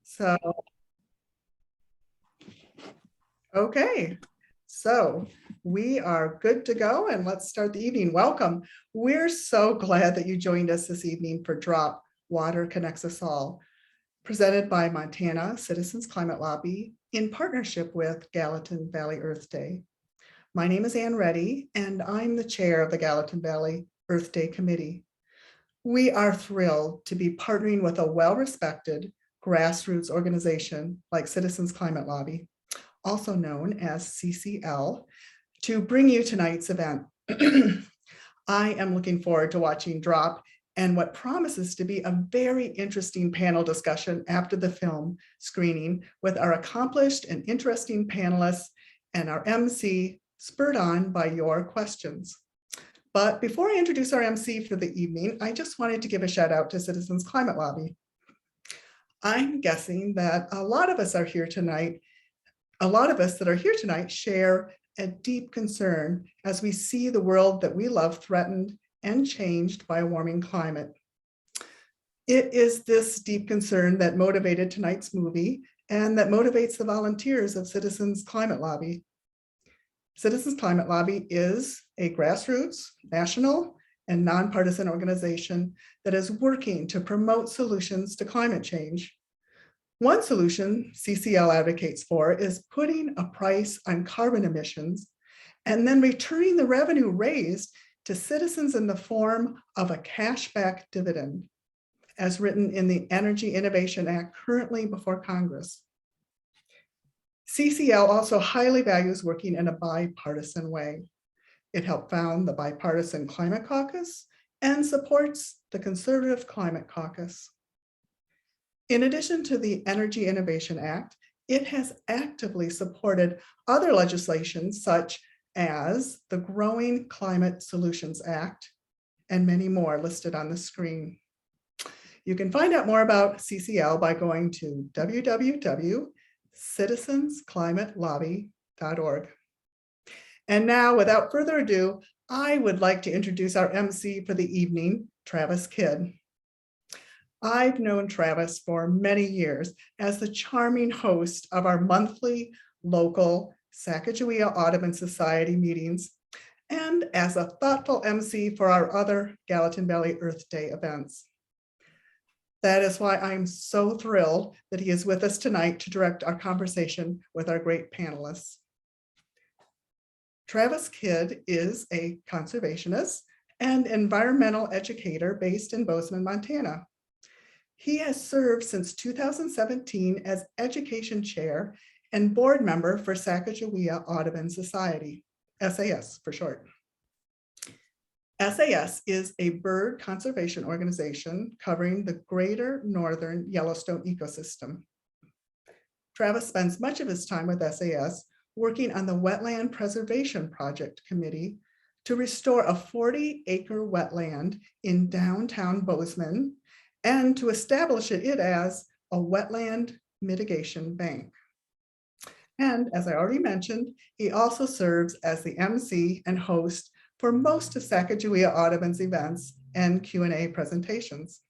So, okay. So we are good to go and let's start the evening. Welcome. We're so glad that you joined us this evening for Drop Water Connects Us All, presented by Montana Citizens Climate Lobby in partnership with Gallatin Valley Earth Day. My name is Ann Reddy and I'm the chair of the Gallatin Valley Earth Day Committee. We are thrilled to be partnering with a well-respected grassroots organization like Citizens Climate Lobby, also known as CCL, to bring you tonight's event. I am looking forward to watching Drop and what promises to be a very interesting panel discussion after the film screening with our accomplished and interesting panelists and our MC, spurred on by your questions. But before I introduce our MC for the evening, I just wanted to give a shout out to Citizens Climate Lobby. I'm guessing that a lot of us that are here tonight share a deep concern as we see the world that we love threatened and changed by a warming climate. It is this deep concern that motivated tonight's movie and that motivates the volunteers of Citizens Climate Lobby. Citizens Climate Lobby is a grassroots, national, and nonpartisan organization that is working to promote solutions to climate change. One solution CCL advocates for is putting a price on carbon emissions and then returning the revenue raised to citizens in the form of a cashback dividend, as written in the Energy Innovation Act currently before Congress. CCL also highly values working in a bipartisan way. It helped found the Bipartisan Climate Caucus and supports the Conservative Climate Caucus. In addition to the Energy Innovation Act, it has actively supported other legislation such as the Growing Climate Solutions Act and many more listed on the screen. You can find out more about CCL by going to www.citizensclimatelobby.org. And now, without further ado, I would like to introduce our MC for the evening, Travis Kidd. I've known Travis for many years as the charming host of our monthly local Sacagawea Audubon Society meetings and as a thoughtful MC for our other Gallatin Valley Earth Day events. That is why I'm so thrilled that he is with us tonight to direct our conversation with our great panelists. Travis Kidd is a conservationist and environmental educator based in Bozeman, Montana. He has served since 2017 as education chair and board member for Sacagawea Audubon Society, SAS for short. SAS is a bird conservation organization covering the greater northern Yellowstone ecosystem. Travis spends much of his time with SAS working on the Wetland Preservation Project Committee to restore a 40-acre wetland in downtown Bozeman and to establish it as a wetland mitigation bank. And as I already mentioned, he also serves as the MC and host for most of Sacagawea Audubon's events and Q&A presentations.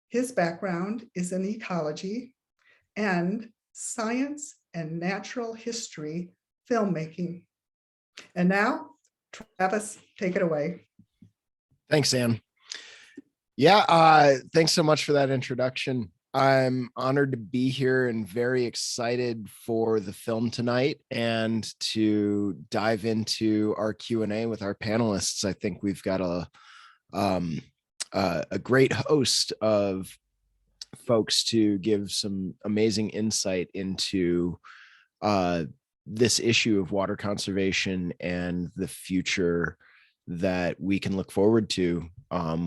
His background is in ecology and science and natural history filmmaking. And now, Travis, take it away. Thanks, Ann. Yeah, thanks so much for that introduction. I'm honored to be here and very excited for the film tonight and to dive into our Q&A with our panelists. I think we've got a great host of folks to give some amazing insight into this issue of water conservation and the future that we can look forward to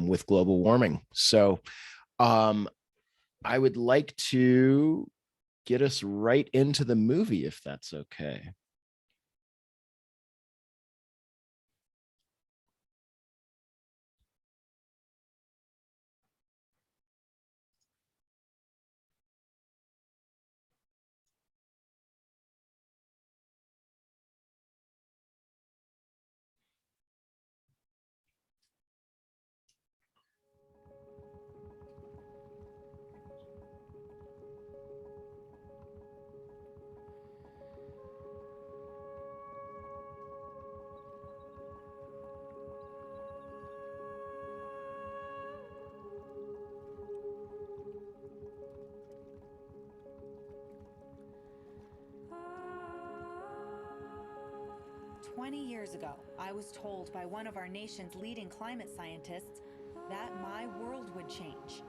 with global warming. So I would like to get us right into the movie, if that's okay. 20 years ago, I was told by one of our nation's leading climate scientists that my world would change.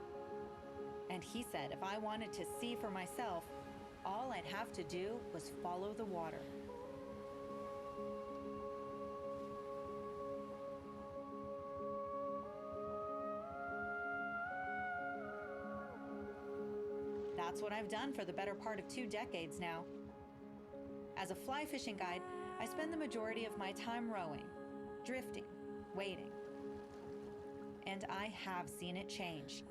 And he said if I wanted to see for myself, all I'd have to do was follow the water. That's what I've done for the better part of 2 decades now. As a fly fishing guide, I spend the majority of my time rowing, drifting, waiting. And I have seen it change.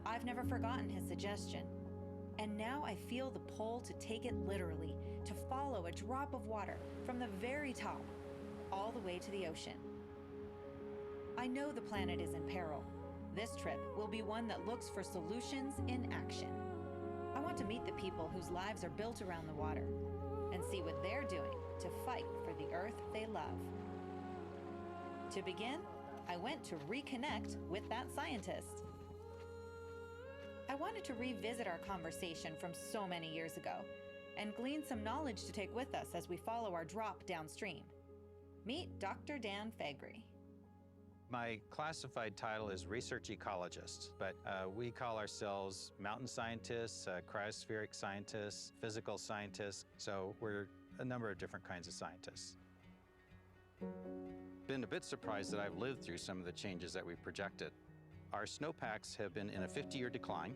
I've never forgotten his suggestion. And now I feel the pull to take it literally, to follow a drop of water from the very top all the way to the ocean. I know the planet is in peril. This trip will be one that looks for solutions in action. I want to meet the people whose lives are built around the water and see what they're doing to fight for the earth they love. To begin, I went to reconnect with that scientist. I wanted to revisit our conversation from so many years ago and glean some knowledge to take with us as we follow our drop downstream. Meet Dr. Dan Fagry. My classified title is research ecologist, but we call ourselves mountain scientists, cryospheric scientists, physical scientists, so we're a number of different kinds of scientists. Been a bit surprised that I've lived through some of the changes that we projected. Our snowpacks have been in a 50-year decline.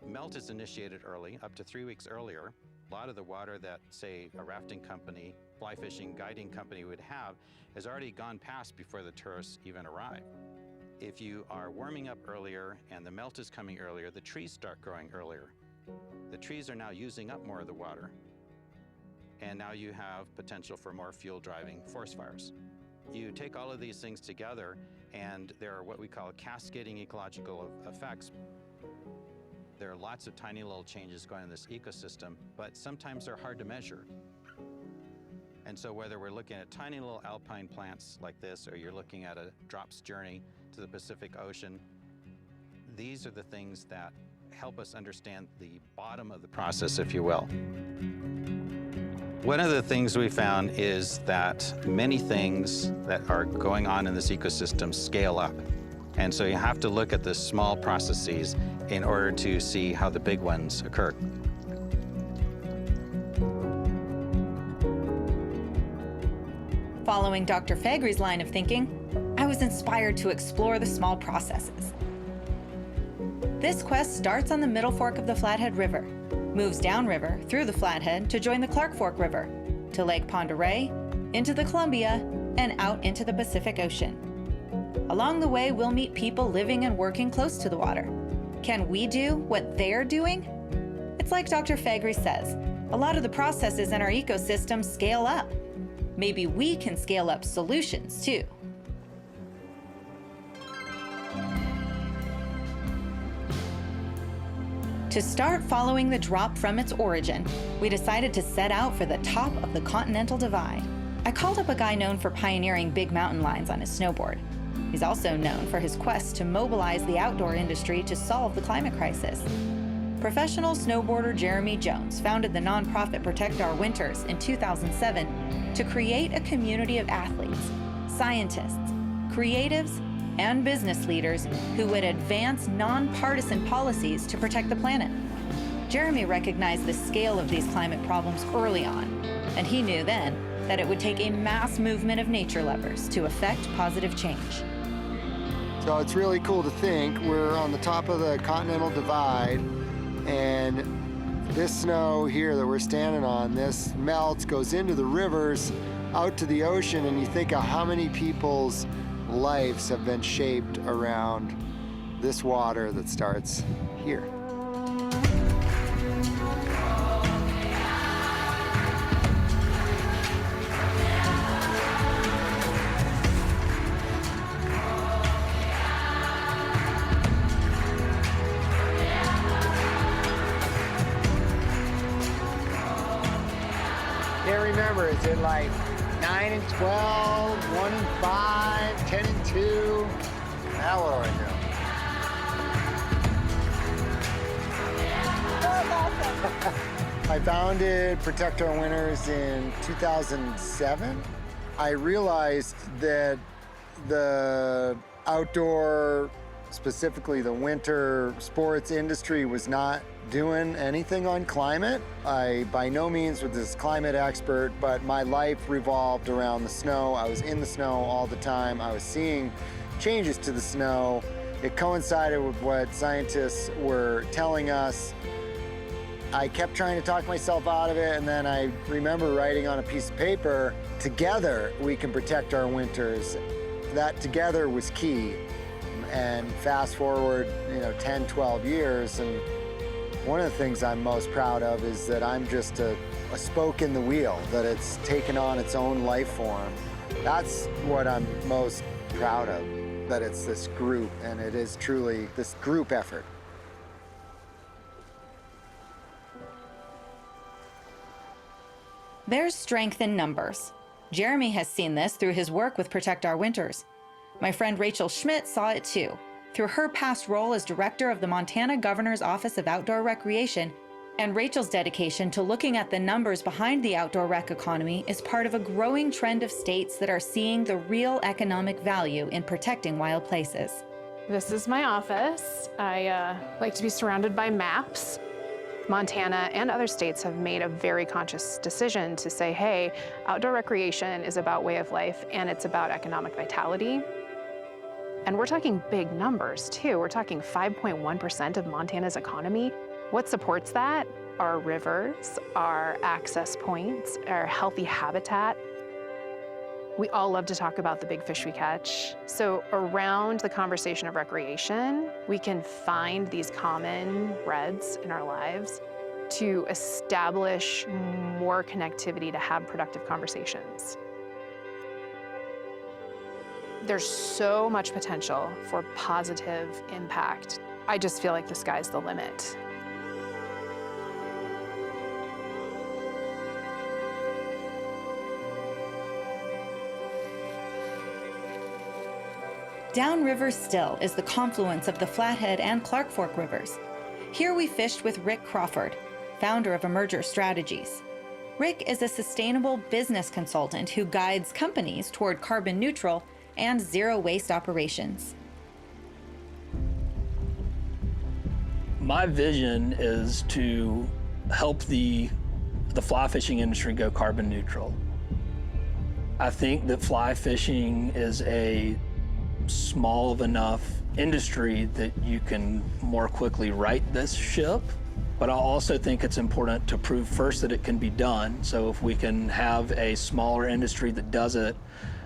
Melt is initiated early, up to 3 weeks earlier. A lot of the water that, say, a rafting company, fly fishing, guiding company would have has already gone past before the tourists even arrive. If you are warming up earlier and the melt is coming earlier, the trees start growing earlier. The trees are now using up more of the water. And now you have potential for more fuel-driving forest fires. You take all of these things together, and there are what we call cascading ecological effects. There are lots of tiny little changes going on in this ecosystem, but sometimes they're hard to measure. And so whether we're looking at tiny little alpine plants like this, or you're looking at a drop's journey to the Pacific Ocean, these are the things that help us understand the bottom of the process, if you will. One of the things we found is that many things that are going on in this ecosystem scale up. And so you have to look at the small processes in order to see how the big ones occur. Following Dr. Fagry's line of thinking, I was inspired to explore the small processes. This quest starts on the middle fork of the Flathead River, moves downriver through the Flathead to join the Clark Fork River, to Lake Pend Oreille, into the Columbia, and out into the Pacific Ocean. Along the way, we'll meet people living and working close to the water. Can we do what they're doing? It's like Dr. Fagry says, a lot of the processes in our ecosystem scale up. Maybe we can scale up solutions too. To start following the drop from its origin, we decided to set out for the top of the Continental Divide. I called up a guy known for pioneering big mountain lines on his snowboard. He's also known for his quest to mobilize the outdoor industry to solve the climate crisis. Professional snowboarder Jeremy Jones founded the nonprofit Protect Our Winters in 2007 to create a community of athletes, scientists, creatives, and business leaders who would advance nonpartisan policies to protect the planet. Jeremy recognized the scale of these climate problems early on, and he knew then that it would take a mass movement of nature lovers to effect positive change. So it's really cool to think we're on the top of the Continental Divide, and this snow here that we're standing on, this melts, goes into the rivers, out to the ocean, and you think of how many people's lives have been shaped around this water that starts here. Can't remember, is it like 9 and 12, 1 and 5, 10 and 2? Now what do I know? I I founded Protect Our Winters in 2007. I realized that the outdoor, specifically the winter sports industry, was not doing anything on climate. I by no means was this climate expert, but my life revolved around the snow. I was in the snow all the time. I was seeing changes to the snow. It coincided with what scientists were telling us. I kept trying to talk myself out of it, and then I remember writing on a piece of paper, together we can protect our winters. That together was key. And fast forward, 10, 12 years, and one of the things I'm most proud of is that I'm just a spoke in the wheel, that it's taken on its own life form. That's what I'm most proud of, that it's this group, and it is truly this group effort. There's strength in numbers. Jeremy has seen this through his work with Protect Our Winters. My friend Rachel Schmidt saw it too, through her past role as director of the Montana Governor's Office of Outdoor Recreation, and Rachel's dedication to looking at the numbers behind the outdoor rec economy is part of a growing trend of states that are seeing the real economic value in protecting wild places. This is my office. I like to be surrounded by maps. Montana and other states have made a very conscious decision to say, hey, outdoor recreation is about way of life and it's about economic vitality. And we're talking big numbers too. We're talking 5.1% of Montana's economy. What supports that? Our rivers, our access points, our healthy habitat. We all love to talk about the big fish we catch. So around the conversation of recreation, we can find these common threads in our lives to establish more connectivity to have productive conversations. There's so much potential for positive impact. I just feel like the sky's the limit. Downriver still is the confluence of the Flathead and Clark Fork rivers. Here we fished with Rick Crawford, founder of Emerger Strategies. Rick is a sustainable business consultant who guides companies toward carbon neutral and zero waste operations. My vision is to help the fly fishing industry go carbon neutral. I think that fly fishing is a small of enough industry that you can more quickly right this ship. But I also think it's important to prove first that it can be done. So if we can have a smaller industry that does it,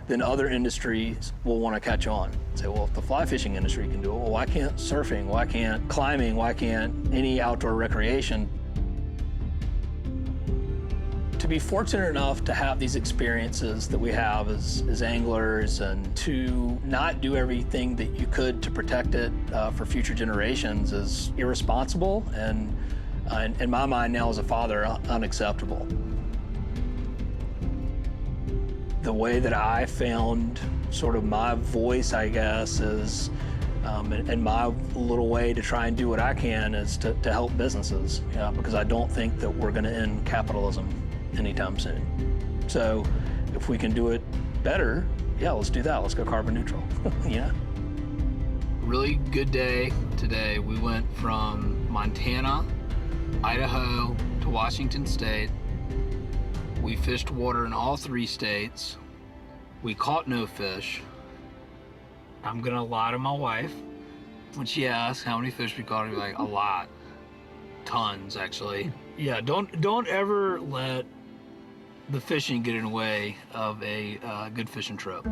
then other industries will want to catch on. Say, well, if the fly fishing industry can do it, well, why can't surfing? Why can't climbing? Why can't any outdoor recreation? To be fortunate enough to have these experiences that we have as anglers, and to not do everything that you could to protect it for future generations is irresponsible, and in my mind now as a father, unacceptable. The way that I found sort of my voice, I guess, is, and my little way to try and do what I can is to help businesses, because I don't think that we're going to end capitalism anytime soon. So if we can do it better, yeah, let's do that. Let's go carbon neutral. Really good day today. We went from Montana, Idaho to Washington State. We fished water in all 3 states. We caught no fish. I'm gonna lie to my wife. When she asks how many fish we caught, I'd be like, a lot. Tons, actually. Yeah, don't ever let the fishing get in the way of a good fishing trip.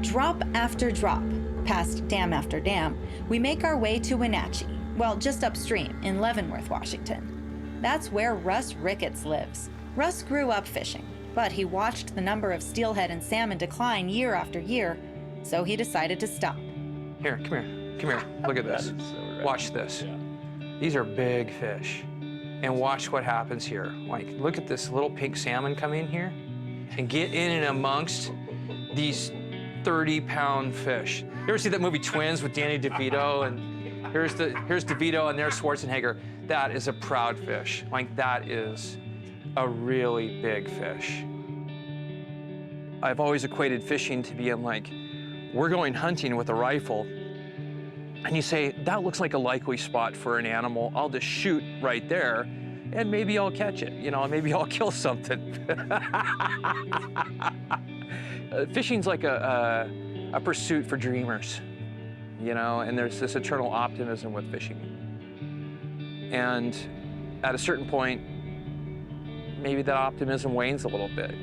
Drop after drop, past dam after dam, we make our way to Wenatchee, well, just upstream in Leavenworth, Washington. That's where Russ Ricketts lives. Russ grew up fishing. But he watched the number of steelhead and salmon decline year after year, so he decided to stop. Here, come here, look at this. Watch this. These are big fish. And watch what happens here. Like, look at this little pink salmon come in here and get in and amongst these 30-pound fish. You ever see that movie Twins with Danny DeVito? And here's DeVito and there's Schwarzenegger. That is a proud fish. Like, that is a really big fish. I've always equated fishing to being like, we're going hunting with a rifle, and you say, that looks like a likely spot for an animal. I'll just shoot right there, and maybe I'll catch it, you know, maybe I'll kill something. Fishing's like a pursuit for dreamers, you know, and there's this eternal optimism with fishing. And at a certain point, maybe that optimism wanes a little bit.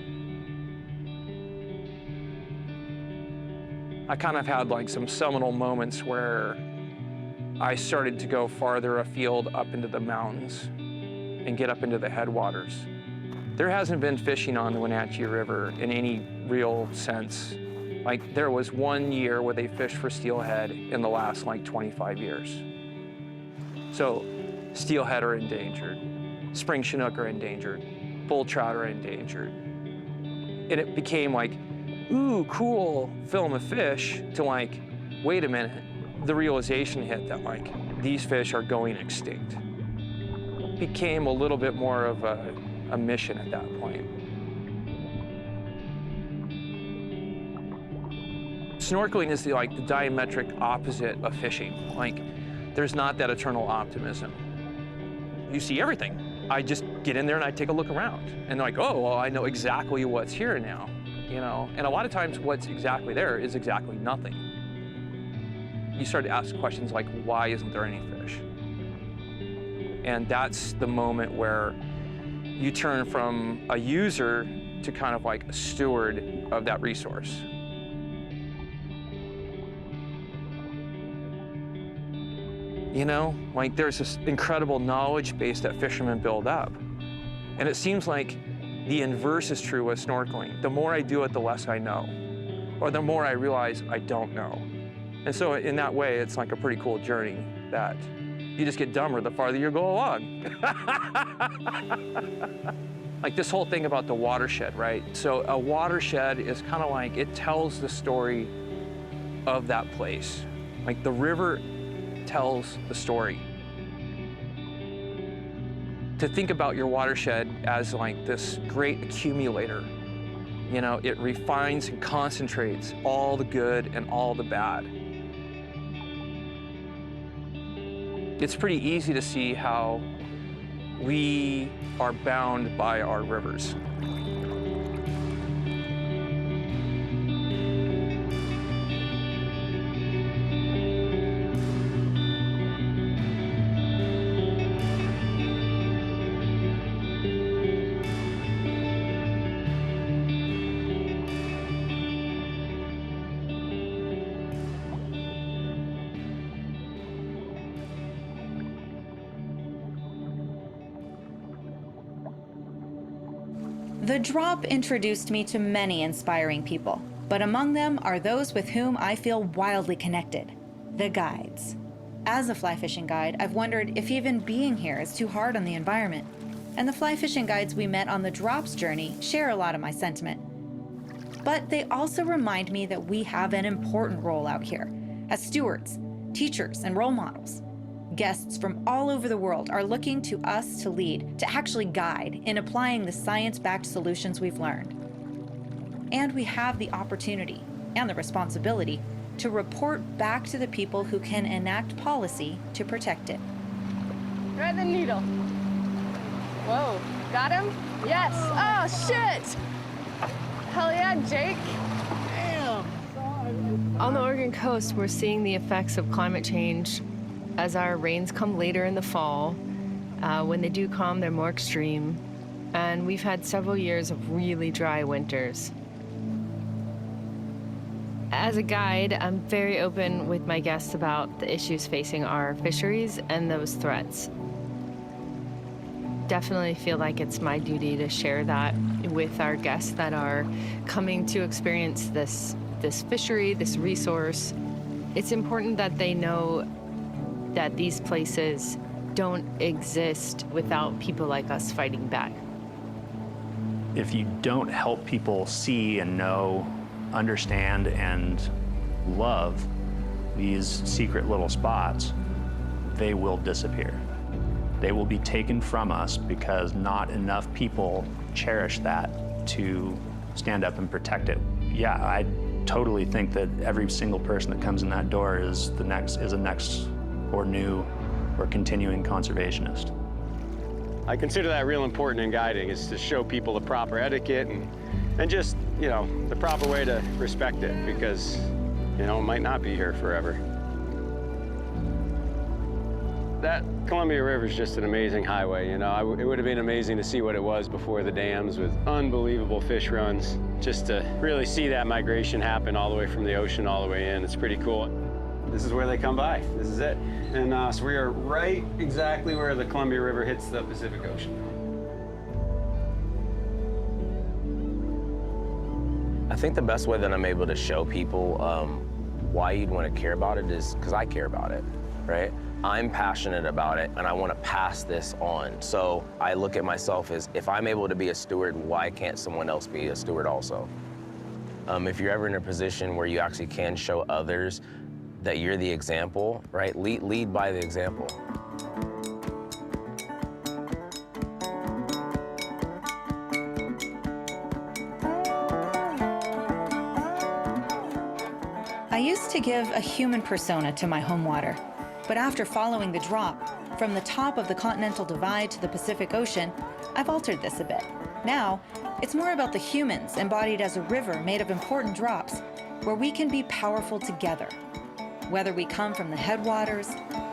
I kind of had like some seminal moments where I started to go farther afield up into the mountains and get up into the headwaters. There hasn't been fishing on the Wenatchee River in any real sense. Like, there was 1 year where they fished for steelhead in the last like 25 years. So steelhead are endangered, spring chinook are endangered, bull trout are endangered. And it became like, ooh, cool, film a fish, to like, wait a minute. The realization hit that like, these fish are going extinct. It became a little bit more of a mission at that point. Snorkeling is the diametric opposite of fishing. Like, there's not that eternal optimism. You see everything. I just get in there and I take a look around. And like, oh, well, I know exactly what's here now. You know, and a lot of times what's exactly there is exactly nothing. You start to ask questions like, why isn't there any fish? And that's the moment where you turn from a user to kind of like a steward of that resource. You know, like, there's this incredible knowledge base that fishermen build up. And it seems like the inverse is true with snorkeling. The more I do it, the less I know, or the more I realize I don't know. And so in that way, it's like a pretty cool journey that you just get dumber the farther you go along. Like this whole thing about the watershed, right? So a watershed is kind of like, it tells the story of that place. Like, the river tells the story. To think about your watershed as like this great accumulator. You know, it refines and concentrates all the good and all the bad. It's pretty easy to see how we are bound by our rivers. The drop introduced me to many inspiring people, but among them are those with whom I feel wildly connected, the guides. As a fly fishing guide, I've wondered if even being here is too hard on the environment, and the fly fishing guides we met on the drops journey share a lot of my sentiment. But they also remind me that we have an important role out here as stewards, teachers, and role models. Guests from all over the world are looking to us to lead, to actually guide in applying the science-backed solutions we've learned. And we have the opportunity and the responsibility to report back to the people who can enact policy to protect it. Thread the needle. Whoa, got him? Yes. Oh, shit! Hell yeah, Jake. Damn. On the Oregon coast, we're seeing the effects of climate change as our rains come later in the fall. When they do come, they're more extreme. And we've had several years of really dry winters. As a guide, I'm very open with my guests about the issues facing our fisheries and those threats. definitely feel like it's my duty to share that with our guests that are coming to experience this fishery, this resource. It's important that they know that these places don't exist without people like us fighting back. If you don't help people see and know, understand, and love these secret little spots, they will disappear. They will be taken from us because not enough people cherish that to stand up and protect it. Yeah, I totally think that every single person that comes in that door is a next or new or continuing conservationist. I consider that real important in guiding, is to show people the proper etiquette and just, you know, the proper way to respect it, because, you know, it might not be here forever. That Columbia River is just an amazing highway, you know. It would have been amazing to see what it was before the dams, with unbelievable fish runs, just to really see that migration happen all the way from the ocean all the way in. It's pretty cool. This is where they come by. This is it. And so we are right exactly where the Columbia River hits the Pacific Ocean. I think the best way that I'm able to show people why you'd want to care about it is because I care about it, right? I'm passionate about it, and I want to pass this on. So I look at myself as, if I'm able to be a steward, why can't someone else be a steward also? If you're ever in a position where you actually can show others that you're the example, right? Lead by the example. I used to give a human persona to my home water, but after following the drop from the top of the Continental Divide to the Pacific Ocean, I've altered this a bit. Now, it's more about the humans embodied as a river made of important drops, where we can be powerful together. Whether we come from the headwaters,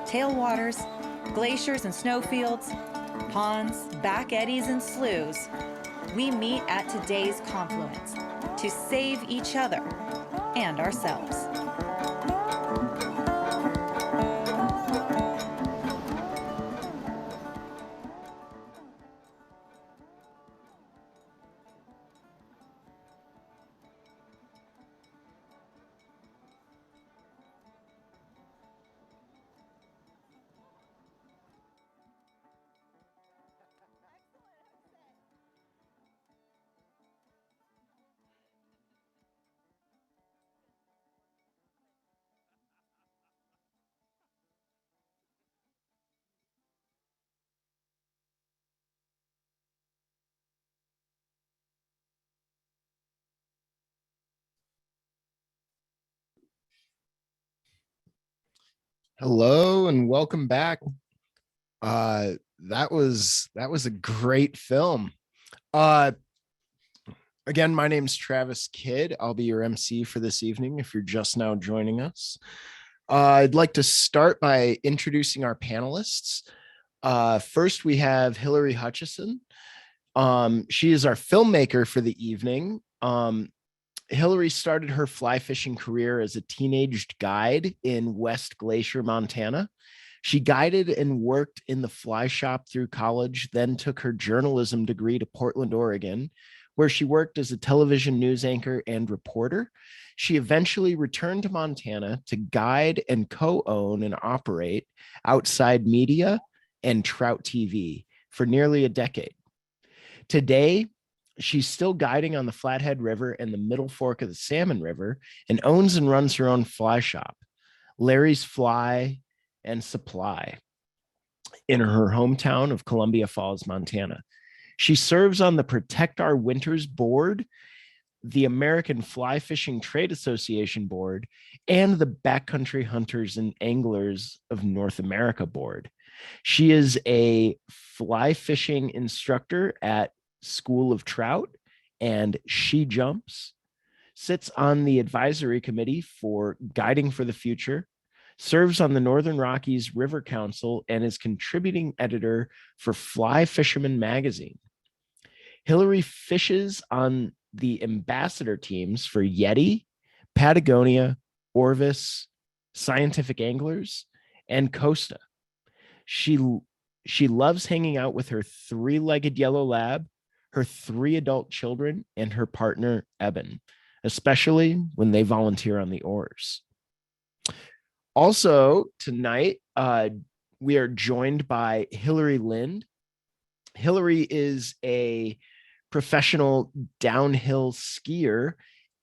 tailwaters, glaciers and snowfields, ponds, back eddies and sloughs, we meet at today's confluence to save each other and ourselves. Hello and welcome back. That was a great film. Again, my name's Travis Kidd. I'll be your MC for this evening if you're just now joining us. I'd like to start by introducing our panelists. First, we have Hilary Hutcheson. She is our filmmaker for the evening. Hilary started her fly fishing career as a teenage guide in West Glacier, Montana. She guided and worked in the fly shop through college, then took her journalism degree to Portland, Oregon, where she worked as a television news anchor and reporter. She eventually returned to Montana to guide and co-own and operate Outside Media and Trout TV for nearly a decade. Today, she's still guiding on the Flathead River and the Middle Fork of the Salmon River, and owns and runs her own fly shop, Lary's Fly and Supply, in her hometown of Columbia Falls, Montana. She serves on the Protect Our Winters Board, the American Fly Fishing Trade Association Board, and the Backcountry Hunters and Anglers of North America Board. She is a fly fishing instructor at School of Trout and She Jumps, sits on the advisory committee for Guiding for the Future, serves on the Northern Rockies River Council, and is contributing editor for Fly Fisherman magazine. Hilary fishes on the ambassador teams for Yeti, Patagonia, Orvis, Scientific Anglers, and Costa. She She loves hanging out with her 3-legged yellow lab, her 3 adult children, and her partner, Eben, especially when they volunteer on the oars. Also tonight, we are joined by Hilary Lindh. Hilary is a professional downhill skier,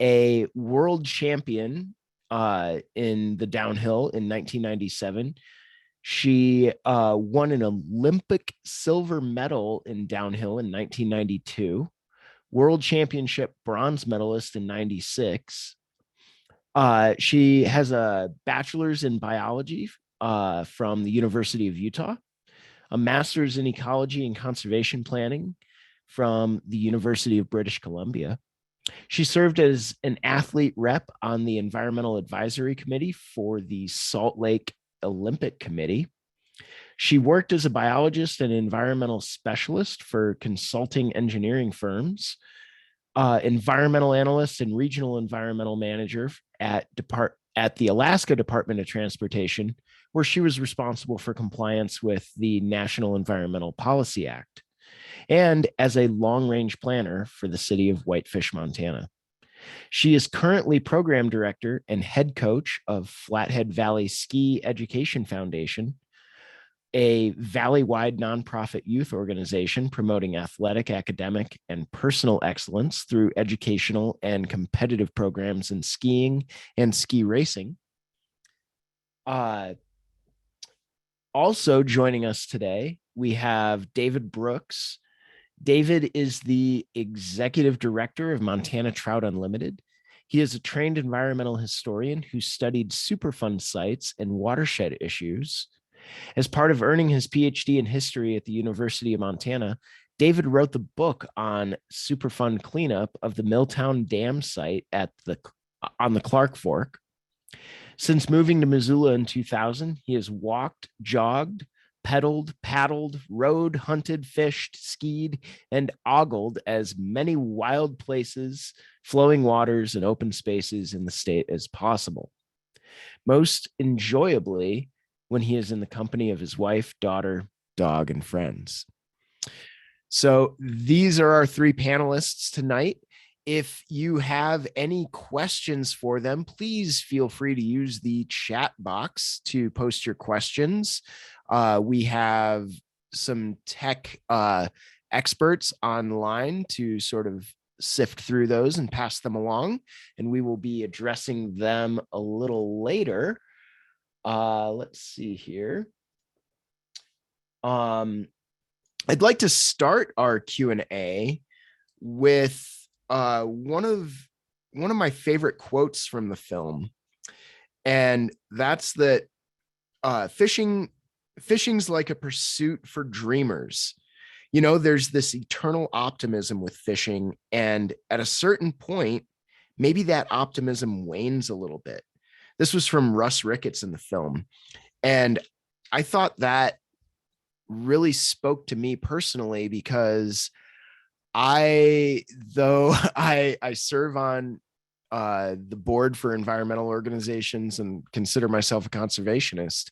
a world champion in the downhill in 1997. She won an Olympic silver medal in downhill in 1992, world championship bronze medalist in 96. She has a bachelor's in biology from the University of Utah, a master's in ecology and conservation planning from the University of British Columbia. She served as an athlete rep on the Environmental Advisory Committee for the Salt Lake Olympic Committee. She worked as a biologist and environmental specialist for consulting engineering firms, environmental analyst and regional environmental manager at the Alaska Department of Transportation, where she was responsible for compliance with the National Environmental Policy Act, and as a long-range planner for the city of Whitefish, Montana. She is currently program director and head coach of Flathead Valley Ski Education Foundation, a valley-wide nonprofit youth organization promoting athletic, academic, and personal excellence through educational and competitive programs in skiing and ski racing. Also joining us today, we have David Brooks. David is the executive director of Montana Trout Unlimited. He is a trained environmental historian who studied Superfund sites and watershed issues. As part of earning his PhD in history at the University of Montana, David wrote the book on Superfund cleanup of the Milltown Dam site on the Clark Fork. Since moving to Missoula in 2000, he has walked, jogged, pedaled, paddled, rode, hunted, fished, skied, and ogled as many wild places, flowing waters, and open spaces in the state as possible. Most enjoyably, when he is in the company of his wife, daughter, dog, and friends. So these are our 3 panelists tonight. If you have any questions for them, please feel free to use the chat box to post your questions. We have some tech experts online to sort of sift through those and pass them along, and we will be addressing them a little later. Let's see here. I'd like to start our Q&A with one of my favorite quotes from the film, and that's that fishing's like a pursuit for dreamers. You know, there's this eternal optimism with fishing, and at a certain point, maybe that optimism wanes a little bit. This was from Russ Ricketts in the film, and I thought that really spoke to me personally, because though I serve on the board for environmental organizations and consider myself a conservationist,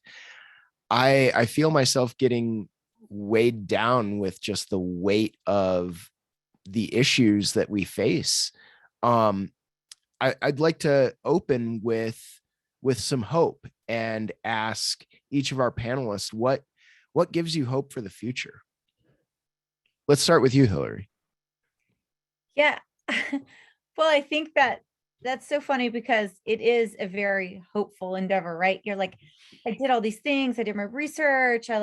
I feel myself getting weighed down with just the weight of the issues that we face. I'd like to open with some hope and ask each of our panelists, what gives you hope for the future? Let's start with you, Hilary. Yeah. Well, I think that's so funny, because it is a very hopeful endeavor, right? You're like, I did all these things. I did my research. I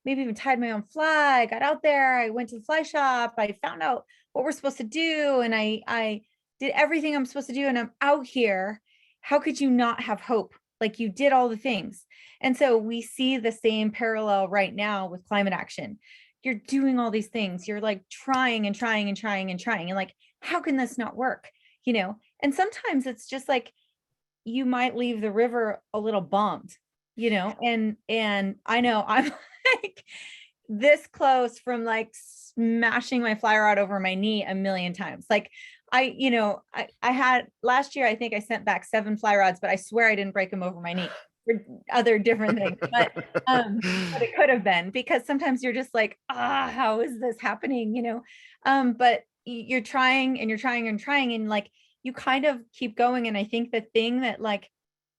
maybe even tied my own fly. I got out there. I went to the fly shop. I found out what we're supposed to do. And I did everything I'm supposed to do. And I'm out here. How could you not have hope? Like, you did all the things. And so we see the same parallel right now with climate action. You're doing all these things. You're like trying and trying and trying and trying. And like, how can this not work? You know? And sometimes it's just like, you might leave the river a little bummed, you know? And I know I'm like this close from like smashing my fly rod over my knee a million times. Like, I had last year, I think I sent back 7 fly rods, but I swear I didn't break them over my knee. for other different things, but it could have been, because sometimes you're just like, how is this happening? But you're trying and you're trying and trying, and like, you kind of keep going. And I think the thing that like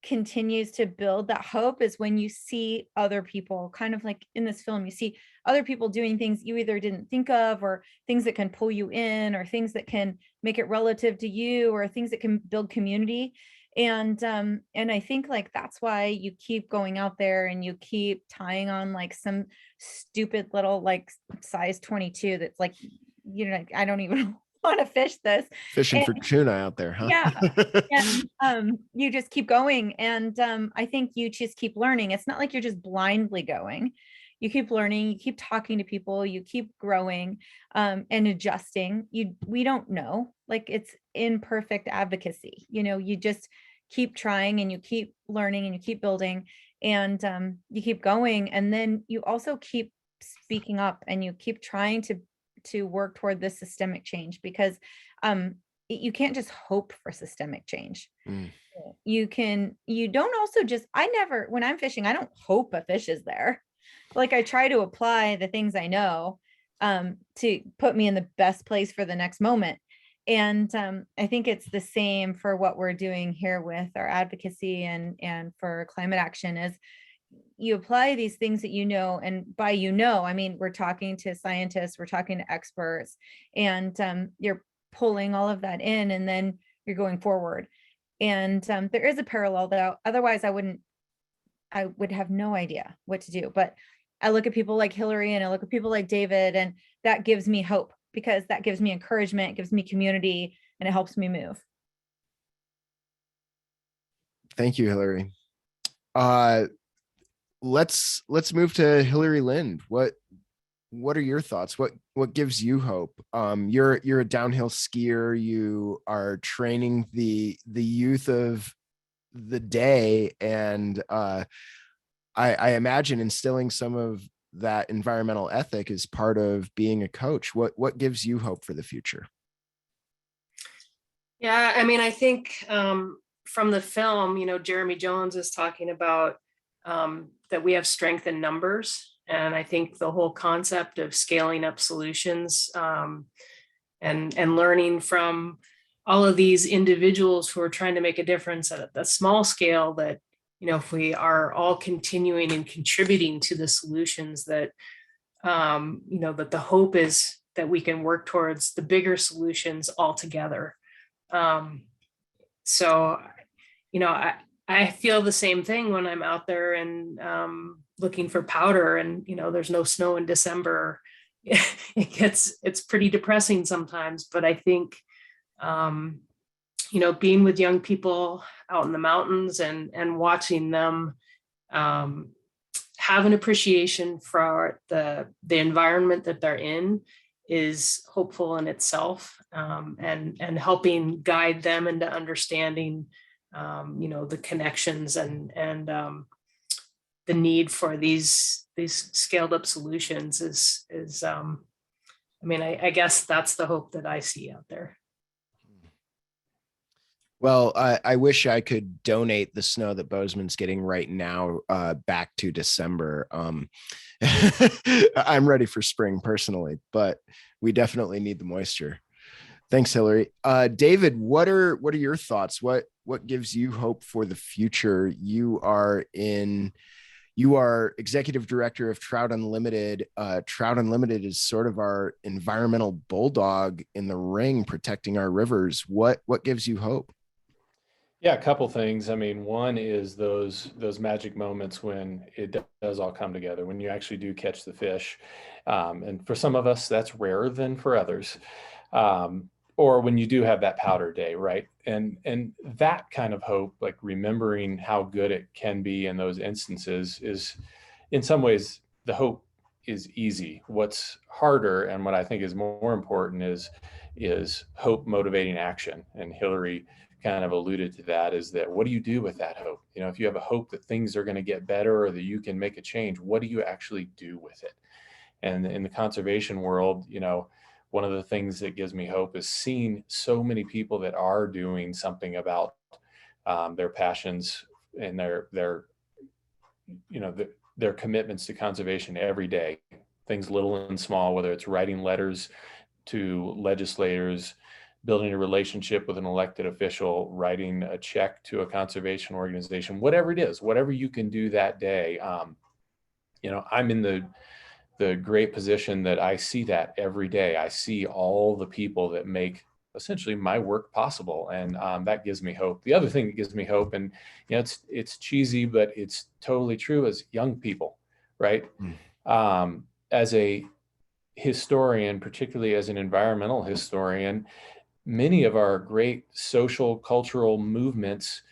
continues to build that hope is when you see other people, kind of like in this film, you see other people doing things you either didn't think of, or things that can pull you in, or things that can make it relative to you, or things that can build community. And I think like that's why you keep going out there and you keep tying on like some stupid little like size 22 that's like, I don't even want to fish this. Fishing for tuna out there, huh? Yeah. And you just keep going. And I think you just keep learning. It's not like you're just blindly going. You keep learning, you keep talking to people, you keep growing and adjusting. We don't know, like it's imperfect advocacy. You just keep trying and you keep learning and you keep building and you keep going. And then you also keep speaking up and you keep trying to work toward this systemic change, because you can't just hope for systemic change. You don't also just, when I'm fishing, I don't hope a fish is there. Like I try to apply the things I know to put me in the best place for the next moment. And I think it's the same for what we're doing here with our advocacy and for climate action, is you apply these things that and by I mean, we're talking to scientists, we're talking to experts, and you're pulling all of that in, and then you're going forward. And there is a parallel, though, otherwise I would have no idea what to do. But I look at people like Hilary and I look at people like David, and that gives me hope, because that gives me encouragement, it gives me community, and it helps me move. Thank you, Hilary. Let's move to Hilary Lindh. What are your thoughts? What gives you hope? You're a downhill skier. You are training the youth of the day, and I imagine instilling some of that environmental ethic is part of being a coach. What gives you hope for the future? Yeah, I mean, I think from the film, Jeremy Jones is talking about that we have strength in numbers. And I think the whole concept of scaling up solutions and learning from all of these individuals who are trying to make a difference at a small scale, that, if we are all continuing and contributing to the solutions, that, that the hope is that we can work towards the bigger solutions all together. So, I feel the same thing when I'm out there and looking for powder, and there's no snow in December. It's pretty depressing sometimes, but I think being with young people out in the mountains and watching them have an appreciation for the environment that they're in is hopeful in itself, and helping guide them into understanding the connections and the need for these scaled up solutions is I guess that's the hope that I see out there. Well, I wish I could donate the snow that Bozeman's getting right now back to December. I'm ready for spring personally, but we definitely need the moisture. Thanks, Hilary. David, what are your thoughts? What gives you hope for the future? You are executive director of Trout Unlimited. Trout Unlimited is sort of our environmental bulldog in the ring, protecting our rivers. What gives you hope? Yeah, a couple things. I mean, one is those magic moments when it does all come together, when you actually do catch the fish. And for some of us, that's rarer than for others. Or when you do have that powder day, right? And that kind of hope, like remembering how good it can be in those instances, is in some ways the hope is easy. What's harder, and what I think is more important, is hope motivating action. And Hilary kind of alluded to that, is that what do you do with that hope? If you have a hope that things are going to get better or that you can make a change, what do you actually do with it? And in the conservation world, one of the things that gives me hope is seeing so many people that are doing something about their passions and their their commitments to conservation every day, things little and small, whether it's writing letters to legislators, building a relationship with an elected official, writing a check to a conservation organization, whatever it is, whatever you can do that day. I'm in the great position that I see that every day. I see all the people that make essentially my work possible, and that gives me hope. The other thing that gives me hope, and it's cheesy, but it's totally true, is young people, right? As a historian, particularly as an environmental historian, many of our great social, cultural movements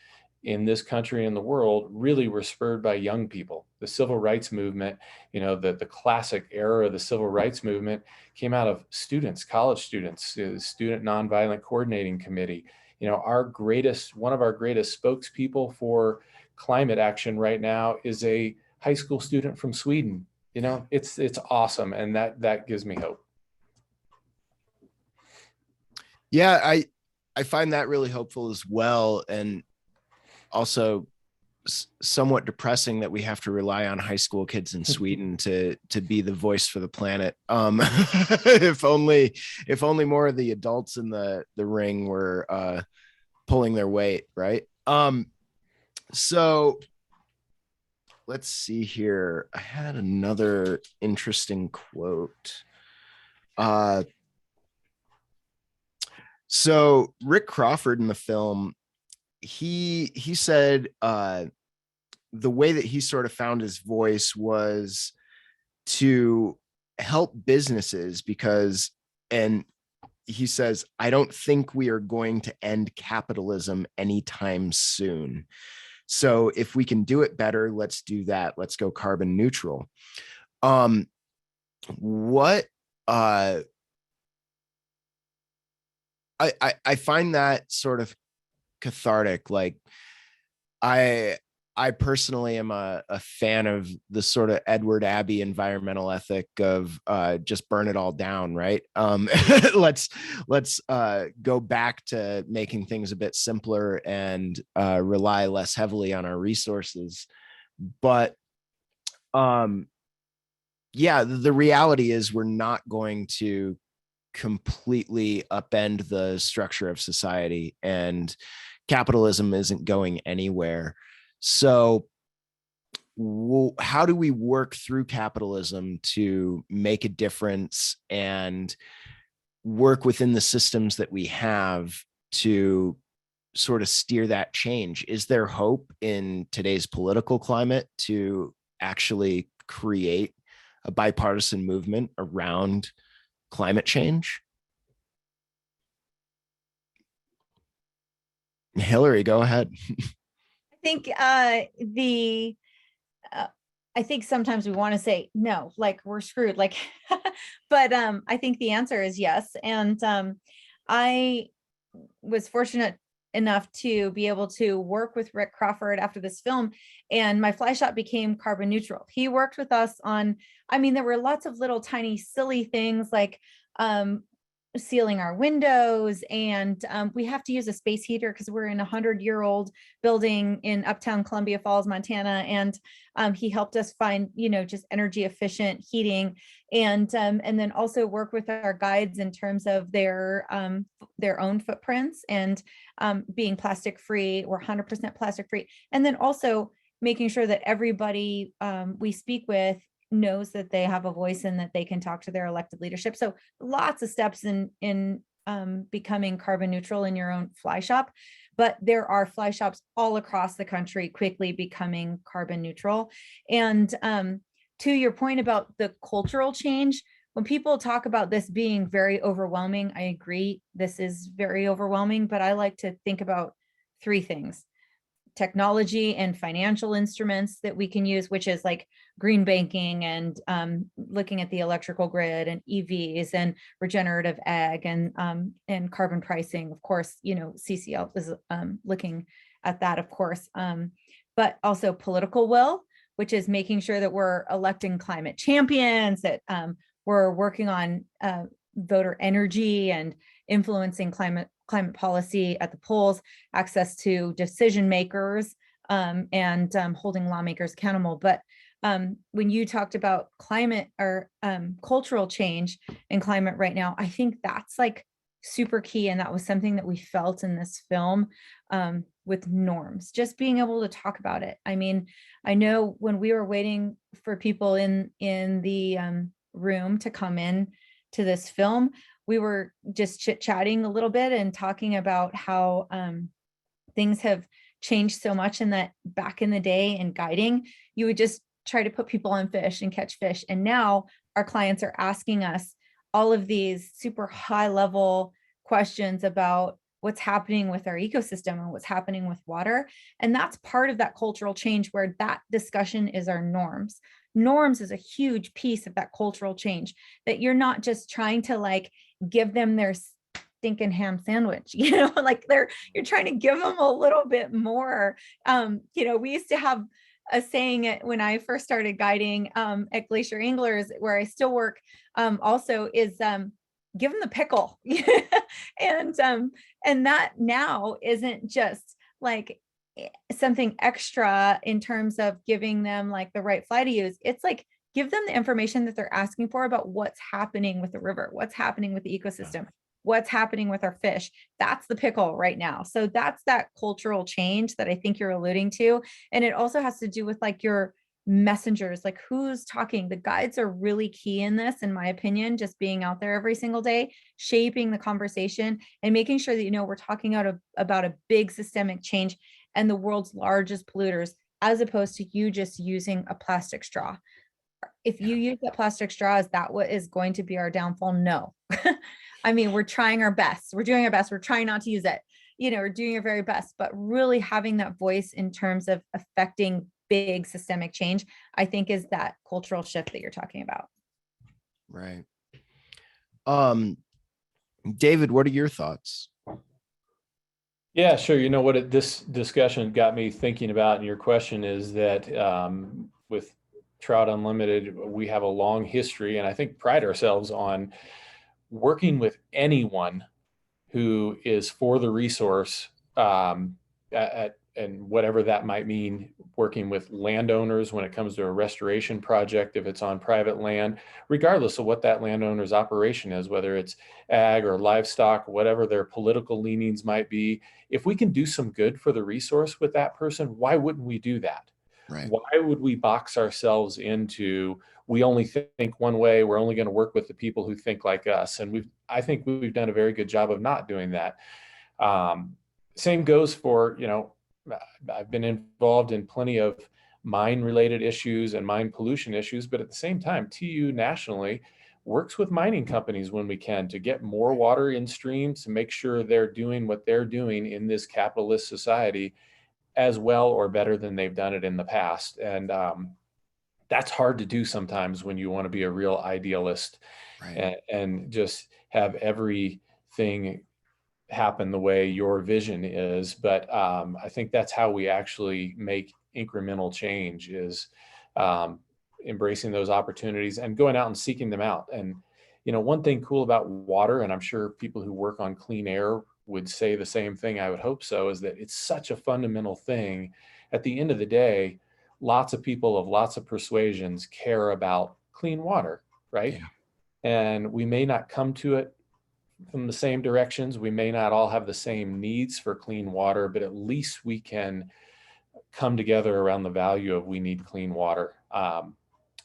in this country and the world really were spurred by young people. The civil rights movement, the classic era of the civil rights movement came out of students, college students, the Student Nonviolent Coordinating Committee. One of our greatest spokespeople for climate action right now is a high school student from Sweden. It's awesome, and that gives me hope. Yeah, I find that really hopeful as well, and also somewhat depressing that we have to rely on high school kids in Sweden to be the voice for the planet. If only more of the adults in the ring were pulling their weight, right? So let's see here. I had another interesting quote. So Rick Crawford in the film, he said the way that he sort of found his voice was to help businesses and he says, I don't think we are going to end capitalism anytime soon. So if we can do it better, let's do that. Let's go carbon neutral. I find that sort of cathartic. Like I personally am a fan of the sort of Edward Abbey environmental ethic of just burn it all down, right? Let's go back to making things a bit simpler and rely less heavily on our resources. But yeah, the reality is we're not going to completely upend the structure of society, and capitalism isn't going anywhere. So how do we work through capitalism to make a difference and work within the systems that we have to sort of steer that change? Is there hope in today's political climate to actually create a bipartisan movement around climate change? Hilary, go ahead. I think sometimes we want to say no, like we're screwed, like, but I think the answer is yes. And I was fortunate enough to be able to work with Rick Crawford after this film, and my fly shop became carbon neutral. He worked with us on, there were lots of little tiny silly things like sealing our windows, and we have to use a space heater because we're in a 100-year-old building in uptown Columbia Falls, Montana, and he helped us find just energy efficient heating, and then also work with our guides in terms of their own footprints and being plastic free. We're 100% plastic free, and then also making sure that everybody we speak with knows that they have a voice and that they can talk to their elected leadership. So lots of steps in becoming carbon neutral in your own fly shop, but there are fly shops all across the country quickly becoming carbon neutral. And to your point about the cultural change, when people talk about this being very overwhelming, I agree, this is very overwhelming, but I like to think about three things: technology and financial instruments that we can use, which is like green banking and looking at the electrical grid and EVs and regenerative ag and carbon pricing. Of course, CCL is looking at that, of course, but also political will, which is making sure that we're electing climate champions, that we're working on voter energy and influencing climate policy at the polls, access to decision makers, and holding lawmakers accountable. But when you talked about climate or cultural change and climate right now, I think that's like super key. And that was something that we felt in this film with norms, just being able to talk about it. I mean, I know when we were waiting for people in the room to come in to this film, we were just chit-chatting a little bit and talking about how things have changed so much, and that back in the day in guiding, you would just try to put people on fish and catch fish. And now our clients are asking us all of these super high level questions about what's happening with our ecosystem and what's happening with water. And that's part of that cultural change, where that discussion is our norms. Norms is a huge piece of that cultural change, that you're not just trying to like give them their stinking ham sandwich, you know, like you're trying to give them a little bit more. You know, we used to have a saying when I first started guiding at Glacier Anglers, where I still work also, is give them the pickle. And that now isn't just like something extra in terms of giving them like the right fly to use. It's like, give them the information that they're asking for about what's happening with the river, what's happening with the ecosystem, what's happening with our fish. That's the pickle right now. So that's that cultural change that I think you're alluding to. And it also has to do with like your messengers, like who's talking. The guides are really key in this, in my opinion, just being out there every single day, shaping the conversation and making sure that, you know, we're talking about a big systemic change and the world's largest polluters, as opposed to you just using a plastic straw. If you use that plastic straw, is that what is going to be our downfall? No. I mean, we're trying our best. We're doing our best. We're trying not to use it. You know, we're doing our very best, but really having that voice in terms of affecting big systemic change, I think is that cultural shift that you're talking about. Right. David, what are your thoughts? Yeah, sure. You know what this discussion got me thinking about, and your question is that with Trout Unlimited, we have a long history, and I think pride ourselves on working with anyone who is for the resource, and whatever that might mean, working with landowners when it comes to a restoration project, if it's on private land, regardless of what that landowner's operation is, whether it's ag or livestock, whatever their political leanings might be. If we can do some good for the resource with that person, why wouldn't we do that? Right. Why would we box ourselves into, we only think one way, we're only going to work with the people who think like us? And I think we've done a very good job of not doing that. Same goes for, you know, I've been involved in plenty of mine related issues and mine pollution issues, but at the same time, TU nationally works with mining companies when we can to get more water in streams, to make sure they're doing what they're doing in this capitalist society as well or better than they've done it in the past. And that's hard to do sometimes when you want to be a real idealist, right, and just have everything happen the way your vision is. But I think that's how we actually make incremental change, is embracing those opportunities and going out and seeking them out. And, you know, one thing cool about water, and I'm sure people who work on clean air would say the same thing, I would hope so, is that it's such a fundamental thing. At the end of the day, lots of people of lots of persuasions care about clean water, right? Yeah. And we may not come to it from the same directions. We may not all have the same needs for clean water, but at least we can come together around the value of we need clean water.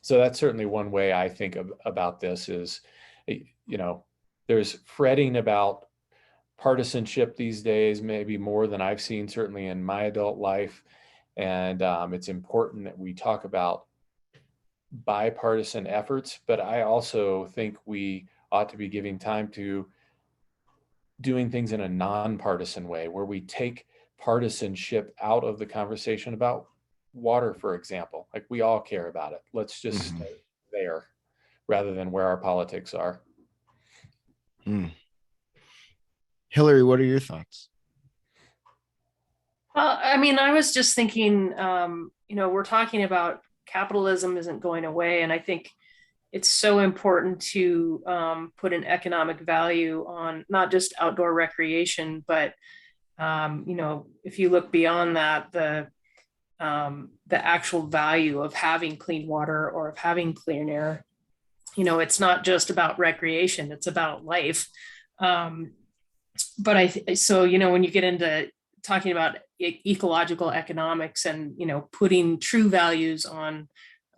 So that's certainly one way I think about this is, you know, there's fretting about partisanship these days, maybe more than I've seen certainly in my adult life. And it's important that we talk about bipartisan efforts, but I also think we ought to be giving time to doing things in a nonpartisan way, where we take partisanship out of the conversation about water, for example. Like, we all care about it. Let's just stay there rather than where our politics are. Hilary, what are your thoughts? Well, I mean, I was just thinking, you know, we're talking about capitalism isn't going away. And I think it's so important to put an economic value on not just outdoor recreation, but, you know, if you look beyond that, the the actual value of having clean water or of having clean air. You know, it's not just about recreation, it's about life. But so, you know, when you get into talking about ecological economics and, you know, putting true values on,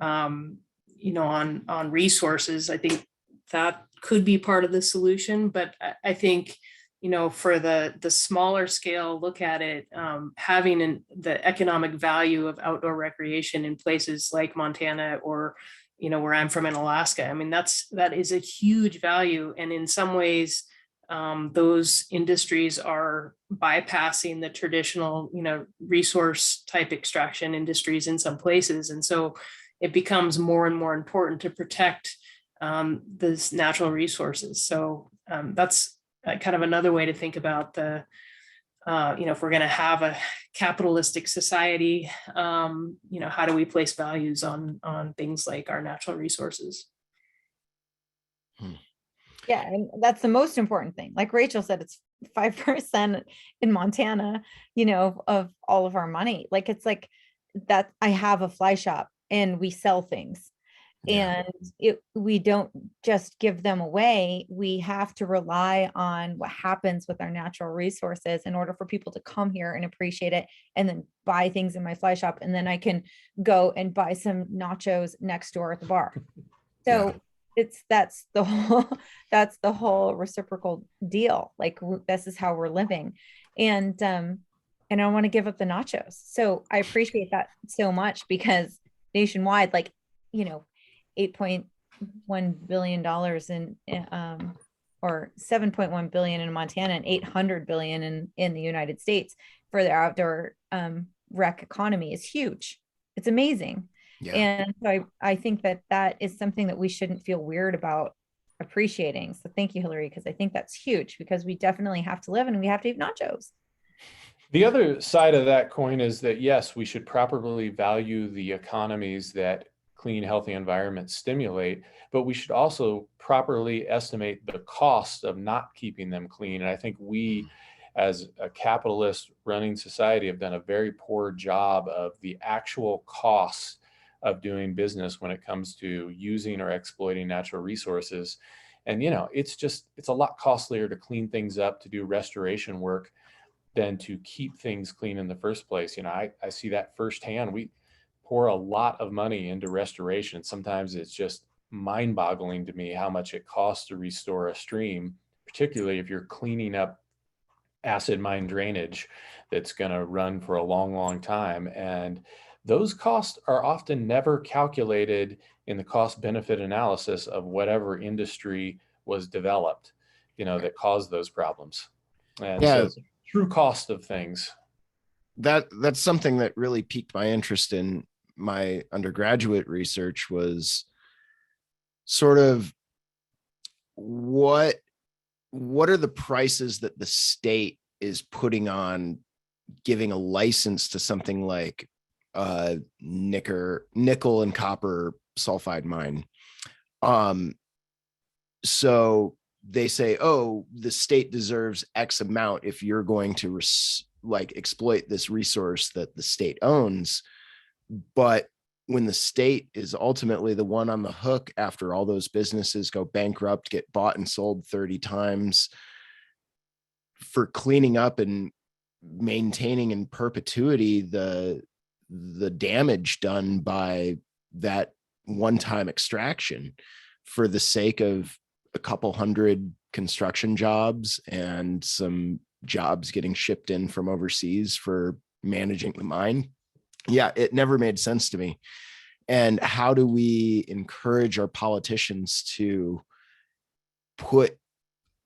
you know, on resources, I think that could be part of the solution. But I think, you know, for the smaller scale look at it, having the economic value of outdoor recreation in places like Montana or, you know, where I'm from in Alaska, I mean, that is a huge value. And in some ways, those industries are bypassing the traditional, you know, resource type extraction industries in some places. And so it becomes more and more important to protect those natural resources. So that's kind of another way to think about the, you know, if we're going to have a capitalistic society, you know, how do we place values on things like our natural resources? Yeah, and that's the most important thing. Like Rachel said, it's 5% in Montana, you know, of all of our money. Like it's like that I have a fly shop and we sell things. Yeah. And we don't just give them away. We have to rely on what happens with our natural resources in order for people to come here and appreciate it and then buy things in my fly shop. And then I can go and buy some nachos next door at the bar. So that's the whole reciprocal deal. Like this is how we're living. And I don't want to give up the nachos. So I appreciate that so much because nationwide, like, you know, $8.1 billion in or 7.1 billion in Montana and 800 billion in the United States for the outdoor rec economy is huge. It's amazing. Yeah. And so I think that is something that we shouldn't feel weird about appreciating. So thank you, Hilary, because I think that's huge because we definitely have to live and we have to eat nachos. The other side of that coin is that, yes, we should properly value the economies that clean, healthy environments stimulate, but we should also properly estimate the cost of not keeping them clean. And I think we, as a capitalist running society, have done a very poor job of the actual costs of doing business when it comes to using or exploiting natural resources. And, you know, it's a lot costlier to clean things up, to do restoration work than to keep things clean in the first place. You know, I see that firsthand. We pour a lot of money into restoration. Sometimes it's just mind-boggling to me how much it costs to restore a stream, particularly if you're cleaning up acid mine drainage that's going to run for a long, long time. And those costs are often never calculated in the cost benefit analysis of whatever industry was developed, you know, that caused those problems. And so it's true cost of things. That's something that really piqued my interest in my undergraduate research, was sort of what are the prices that the state is putting on giving a license to something like nickel and copper sulfide mine. So they say, oh, the state deserves X amount if you're going to exploit this resource that the state owns. But when the state is ultimately the one on the hook after all those businesses go bankrupt, get bought and sold 30 times for cleaning up and maintaining in perpetuity the damage done by that one-time extraction for the sake of a couple hundred construction jobs and some jobs getting shipped in from overseas for managing the mine. Yeah, it never made sense to me. And how do we encourage our politicians to put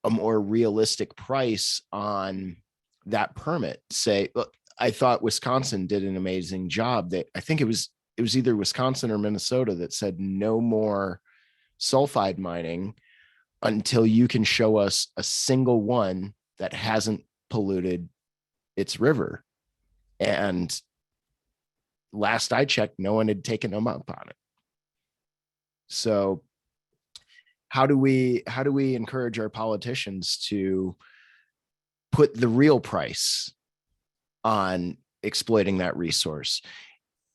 a more realistic price on that permit? Say, look, I thought Wisconsin did an amazing job. I think it was either Wisconsin or Minnesota that said no more sulfide mining until you can show us a single one that hasn't polluted its river. And last I checked, no one had taken them up on it. So how do we encourage our politicians to put the real price on exploiting that resource?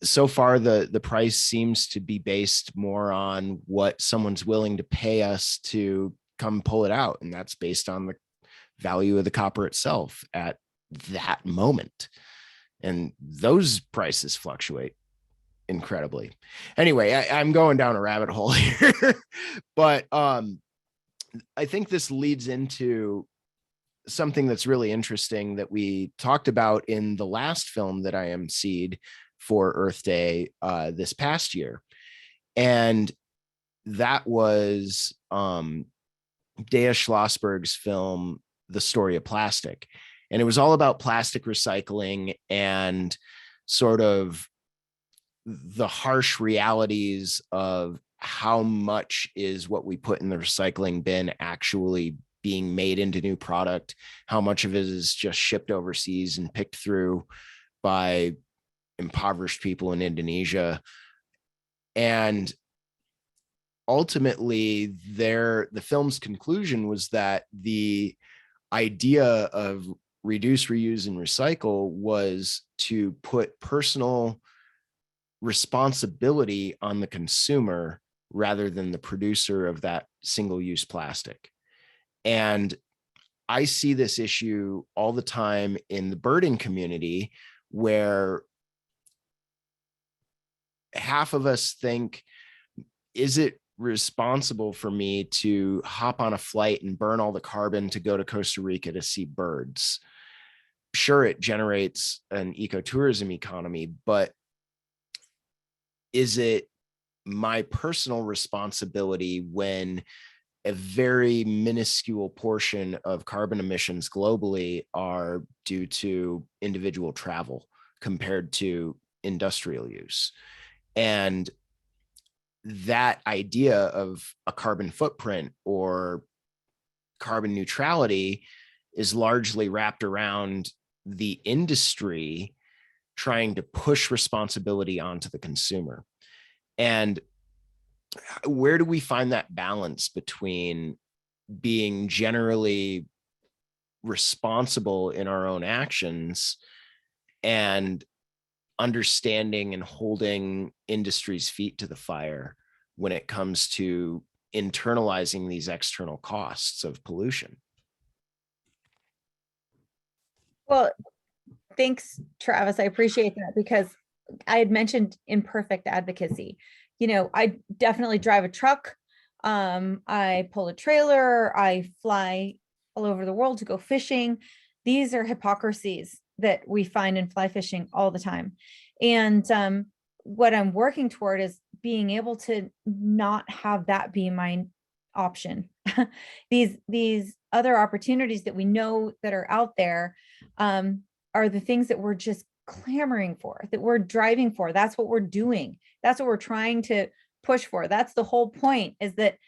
so far the price seems to be based more on what someone's willing to pay us to come pull it out, and that's based on the value of the copper itself at that moment, and those prices fluctuate incredibly. Anyway, I'm going down a rabbit hole here, but I think this leads into something that's really interesting that we talked about in the last film that I emceed for Earth Day this past year. And that was Dea Schlossberg's film, The Story of Plastic. And it was all about plastic recycling and sort of the harsh realities of how much is what we put in the recycling bin actually being made into new product, how much of it is just shipped overseas and picked through by impoverished people in Indonesia. And ultimately the film's conclusion was that the idea of reduce, reuse, and recycle was to put personal responsibility on the consumer rather than the producer of that single-use plastic. And I see this issue all the time in the birding community, where half of us think, is it responsible for me to hop on a flight and burn all the carbon to go to Costa Rica to see birds? Sure, it generates an ecotourism economy, but is it my personal responsibility when a very minuscule portion of carbon emissions globally are due to individual travel compared to industrial use? And that idea of a carbon footprint or carbon neutrality is largely wrapped around the industry trying to push responsibility onto the consumer. And where do we find that balance between being generally responsible in our own actions and understanding and holding industry's feet to the fire when it comes to internalizing these external costs of pollution? Well, thanks, Travis. I appreciate that, because I had mentioned imperfect advocacy. I definitely drive a truck. I pull a trailer. I fly all over the world to go fishing. These are hypocrisies that we find in fly fishing all the time. And what I'm working toward is being able to not have that be my option. These other opportunities that we know that are out there are the things that we're just clamoring for, that we're driving for. That's what we're doing. That's what we're trying to push for. That's the whole point, is that,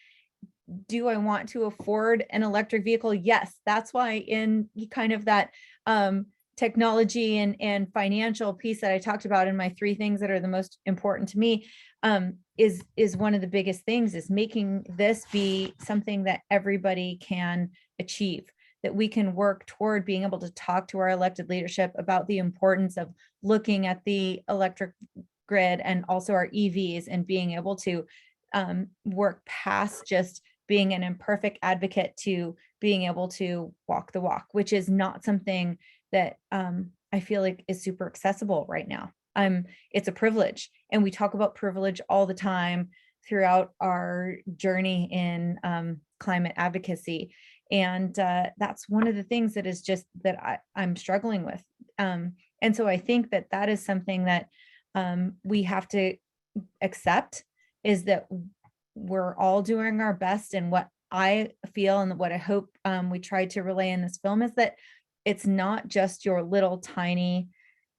do I want to afford an electric vehicle? Yes. That's why in kind of that technology and financial piece that I talked about in my 3 things that are the most important to me, is one of the biggest things, is making this be something that everybody can achieve, that we can work toward being able to talk to our elected leadership about the importance of looking at the electric grid and also our EVs, and being able to work past just being an imperfect advocate to being able to walk the walk, which is not something that I feel like is super accessible right now. It's a privilege, and we talk about privilege all the time throughout our journey in climate advocacy. And that's one of the things that is just that I'm struggling with. And so I think that that is something that we have to accept, is that we're all doing our best. And what I feel and what I hope we tried to relay in this film is that it's not just your little tiny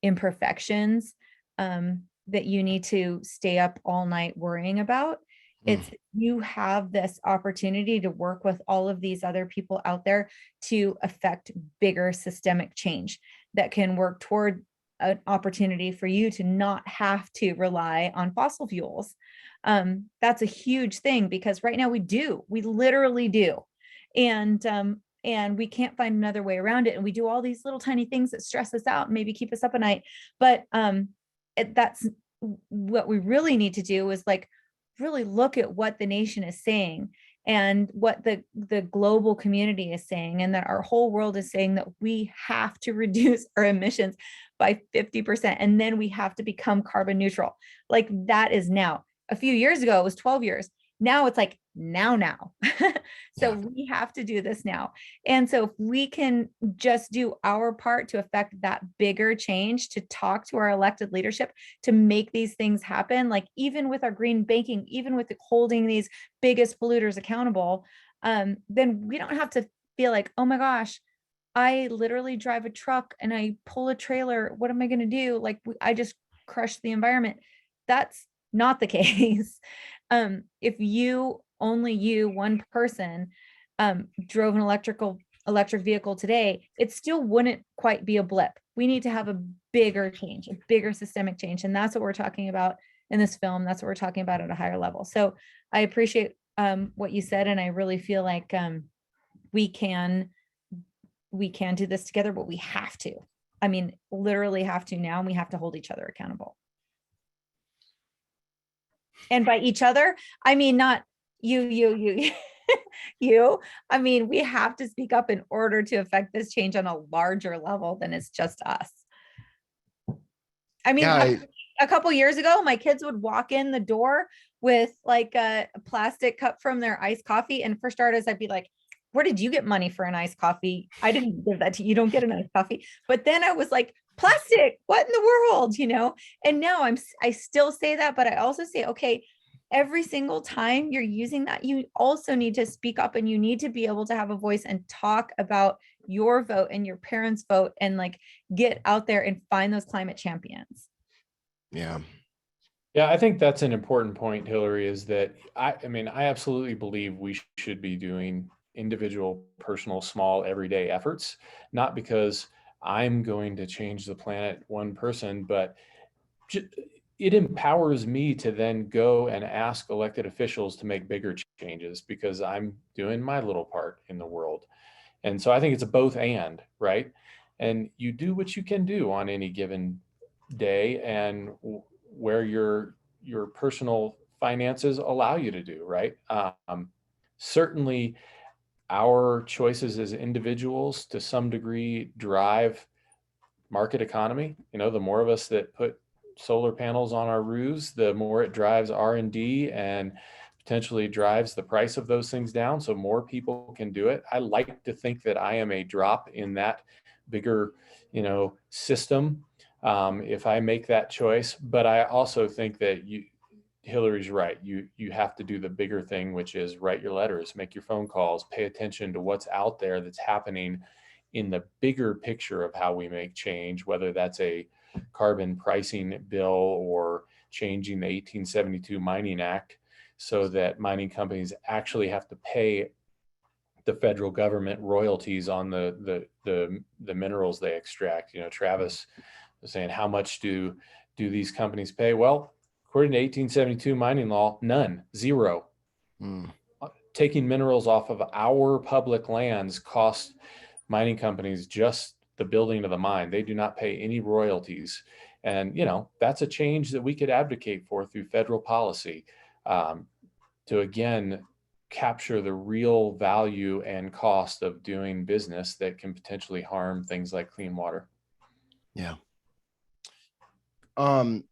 imperfections that you need to stay up all night worrying about. It's you have this opportunity to work with all of these other people out there to affect bigger systemic change that can work toward an opportunity for you to not have to rely on fossil fuels. That's a huge thing, because right now we literally do. And we can't find another way around it. And we do all these little tiny things that stress us out and maybe keep us up at night. But what we really need to do is like really look at what the nation is saying and what the global community is saying, and that our whole world is saying that we have to reduce our emissions by 50%. And then we have to become carbon neutral. Like that is now. A few years ago, it was 12 years. Now it's like now. So we have to do this now. And so if we can just do our part to affect that bigger change, to talk to our elected leadership, to make these things happen, like even with our green banking, even with holding these biggest polluters accountable, then we don't have to feel like, oh my gosh, I literally drive a truck and I pull a trailer. What am I going to do? Like I just crushed the environment. That's not the case. If only you, one person, drove an electric vehicle today, it still wouldn't quite be a blip. We need to have a bigger change, a bigger systemic change. And that's what we're talking about in this film. That's what we're talking about at a higher level. So I appreciate what you said. And I really feel like we can do this together, but we have to. I mean, literally have to now, and we have to hold each other accountable. And by each other, I mean, not you, you. I mean, we have to speak up in order to affect this change on a larger level than it's just us. I mean, a couple years ago, my kids would walk in the door with like a plastic cup from their iced coffee. And for starters, I'd be like, where did you get money for an iced coffee? I didn't give that to you. You don't get an iced coffee. But then I was like, plastic, what in the world, you know? And now I still say that, but I also say, okay, every single time you're using that, you also need to speak up, and you need to be able to have a voice and talk about your vote and your parents' vote, and like get out there and find those climate champions. Yeah. Yeah, I think that's an important point, Hilary, is that I absolutely believe we should be doing individual, personal, small, everyday efforts, not because I'm going to change the planet one person, but it empowers me to then go and ask elected officials to make bigger changes because I'm doing my little part in the world. And so I think it's a both and, right? And you do what you can do on any given day and where your personal finances allow you to do, right? Certainly our choices as individuals to some degree drive market economy. You know, the more of us that put solar panels on our roofs, the more it drives R&D and potentially drives the price of those things down, so more people can do it. I like to think that I am a drop in that bigger, system if I make that choice. But I also think that Hilary's right. You have to do the bigger thing, which is write your letters, make your phone calls, pay attention to what's out there that's happening in the bigger picture of how we make change, whether that's a carbon pricing bill or changing the 1872 Mining Act so that mining companies actually have to pay the federal government royalties on the minerals they extract. Travis was saying, how much do these companies pay? Well, according to 1872 mining law, none, zero. Taking minerals off of our public lands cost mining companies just the building of the mine. They do not pay any royalties. And, that's a change that we could advocate for through federal policy to, again, capture the real value and cost of doing business that can potentially harm things like clean water. Yeah. I'm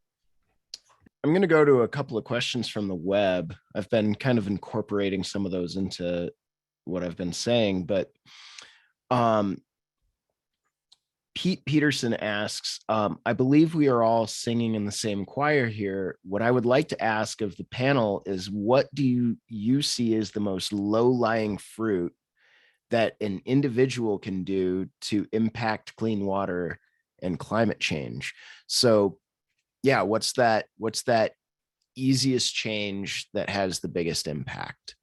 going to go to a couple of questions from the web. I've been kind of incorporating some of those into what I've been saying, but Pete Peterson asks, I believe we are all singing in the same choir here. What I would like to ask of the panel is, what do you see as the most low-lying fruit that an individual can do to impact clean water and climate change? So yeah, what's that easiest change that has the biggest impact?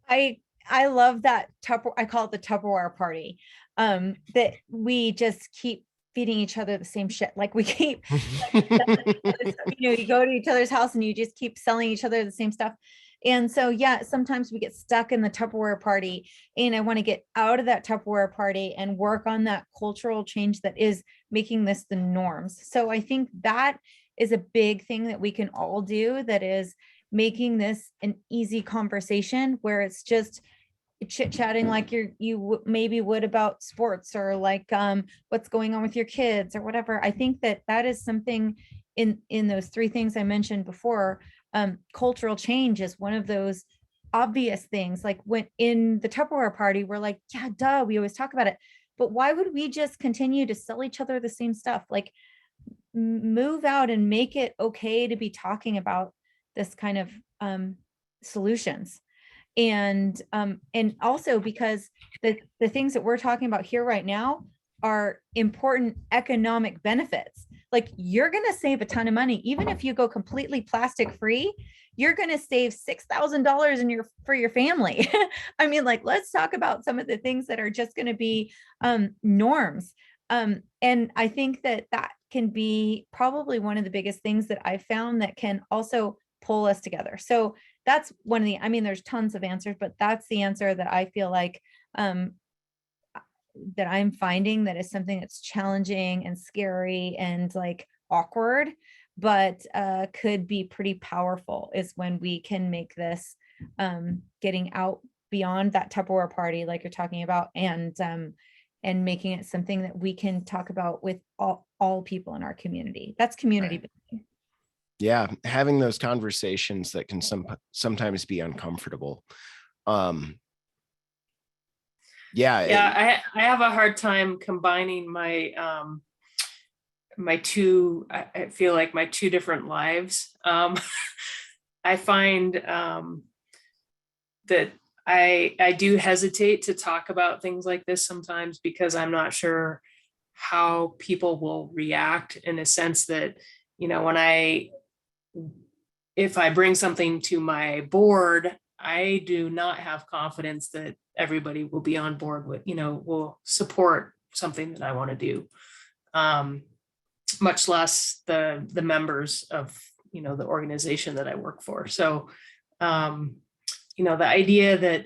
I love that I call it the Tupperware party, that we just keep feeding each other the same shit. Like we keep, you go to each other's house and you just keep selling each other the same stuff. And so, yeah, sometimes we get stuck in the Tupperware party, and I want to get out of that Tupperware party and work on that cultural change that is making this the norms. So I think that is a big thing that we can all do, that is making this an easy conversation where it's just chit-chatting like maybe would about sports, or like what's going on with your kids or whatever. I think that is something in those three things I mentioned before. Cultural change is one of those obvious things. Like when in the Tupperware party, we're like, yeah, duh, we always talk about it. But why would we just continue to sell each other the same stuff? Like, move out and make it okay to be talking about this kind of solutions. And also because the things that we're talking about here right now are important economic benefits. Like, you're going to save a ton of money. Even if you go completely plastic free, you're going to save $6,000 for your family. I mean, like, let's talk about some of the things that are just going to be norms. And I think that can be probably one of the biggest things that I found that can also pull us together. So that's one of the, I mean, there's tons of answers, but that's the answer that I feel like that I'm finding that is something that's challenging and scary and like awkward, but could be pretty powerful, is when we can make this getting out beyond that Tupperware party, like you're talking about, and making it something that we can talk about with all people in our community. That's community building. Yeah, having those conversations that can sometimes be uncomfortable. I have a hard time combining my my two, I feel like my two different lives. I find that I do hesitate to talk about things like this sometimes, because I'm not sure how people will react, in a sense that, you know, if I bring something to my board, I do not have confidence that everybody will be on board with, you know, will support something that I want to do. Much less the members of, you know, the organization that I work for. So, you know, the idea that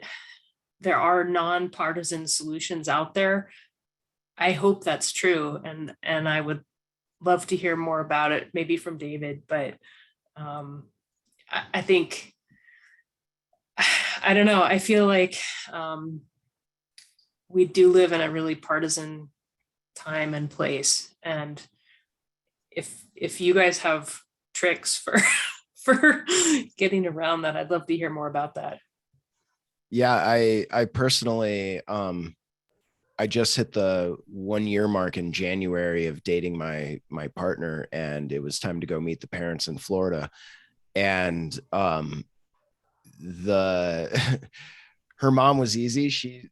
there are nonpartisan solutions out there, I hope that's true. And I would love to hear more about it, maybe from David, but I think, I don't know, I feel like we do live in a really partisan time and place. And if you guys have tricks for getting around that, I'd love to hear more about that. Yeah, I personally, I just hit the 1 year mark in January of dating my partner, and it was time to go meet the parents in Florida. And her mom was easy. She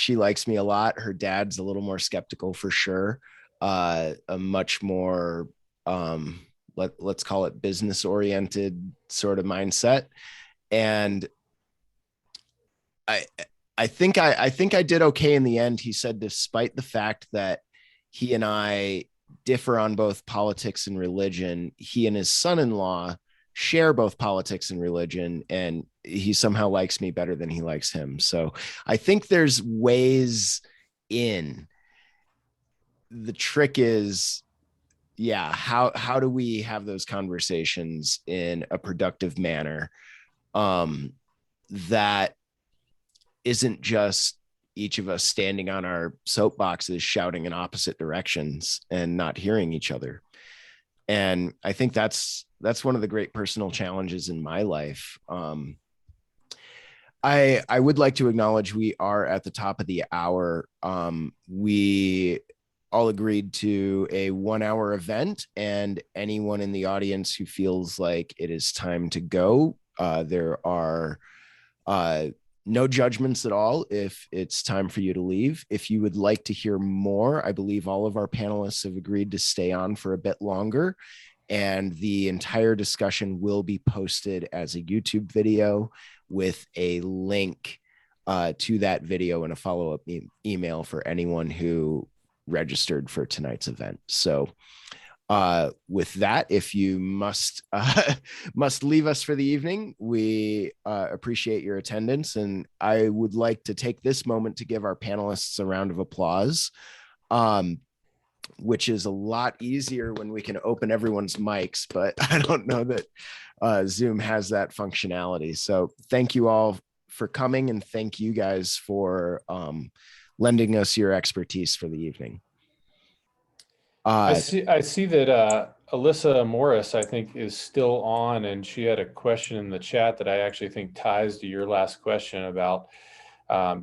likes me a lot. Her dad's a little more skeptical, for sure. A much more let's call it business oriented sort of mindset. And I think I did okay in the end. He said, despite the fact that he and I differ on both politics and religion, he and his son-in-law share both politics and religion, and he somehow likes me better than he likes him. So I think there's ways in. The trick is, yeah, how do we have those conversations in a productive manner that isn't just each of us standing on our soapboxes shouting in opposite directions and not hearing each other. And I think that's one of the great personal challenges in my life. I would like to acknowledge we are at the top of the hour. We all agreed to a 1 hour event, and anyone in the audience who feels like it is time to go, there are no judgments at all if it's time for you to leave. If you would like to hear more, I believe all of our panelists have agreed to stay on for a bit longer, and the entire discussion will be posted as a YouTube video with a link to that video and a follow-up email for anyone who registered for tonight's event. So With that, if you must must leave us for the evening, we appreciate your attendance, and I would like to take this moment to give our panelists a round of applause, which is a lot easier when we can open everyone's mics, but I don't know that Zoom has that functionality. So thank you all for coming, and thank you guys for lending us your expertise for the evening. I see that Alyssa Morris, I think, is still on, and she had a question in the chat that I actually think ties to your last question about,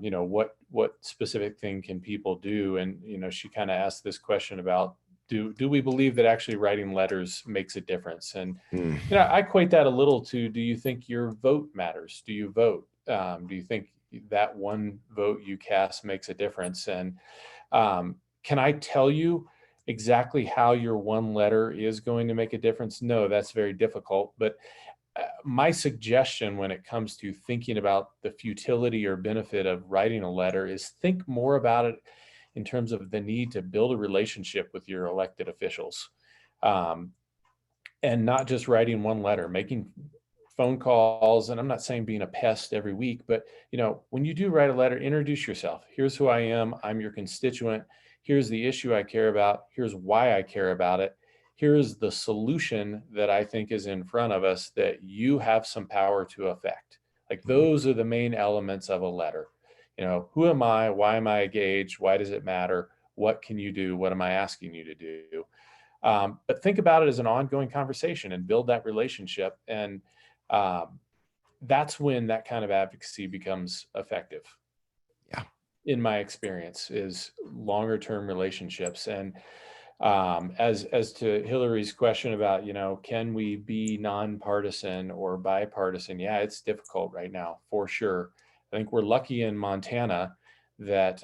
you know, what specific thing can people do? And, you know, she kind of asked this question about, do we believe that actually writing letters makes a difference? And, you know, I equate that a little to, do you think your vote matters? Do you vote? Do you think that one vote you cast makes a difference? And can I tell you exactly how your one letter is going to make a difference? No, that's very difficult. But my suggestion when it comes to thinking about the futility or benefit of writing a letter is think more about it in terms of the need to build a relationship with your elected officials, and not just writing one letter, making phone calls. And I'm not saying being a pest every week, but, you know, when you do write a letter, introduce yourself. Here's who I am. I'm your constituent. Here's the issue I care about. Here's why I care about it. Here's the solution that I think is in front of us that you have some power to affect. Like, those are the main elements of a letter. You know, who am I? Why am I engaged? Why does it matter? What can you do? What am I asking you to do? But think about it as an ongoing conversation and build that relationship. And that's when that kind of advocacy becomes effective. Yeah. In my experience, is longer term relationships. And as to Hilary's question about, you know, can we be nonpartisan or bipartisan? Yeah, it's difficult right now, for sure. I think we're lucky in Montana that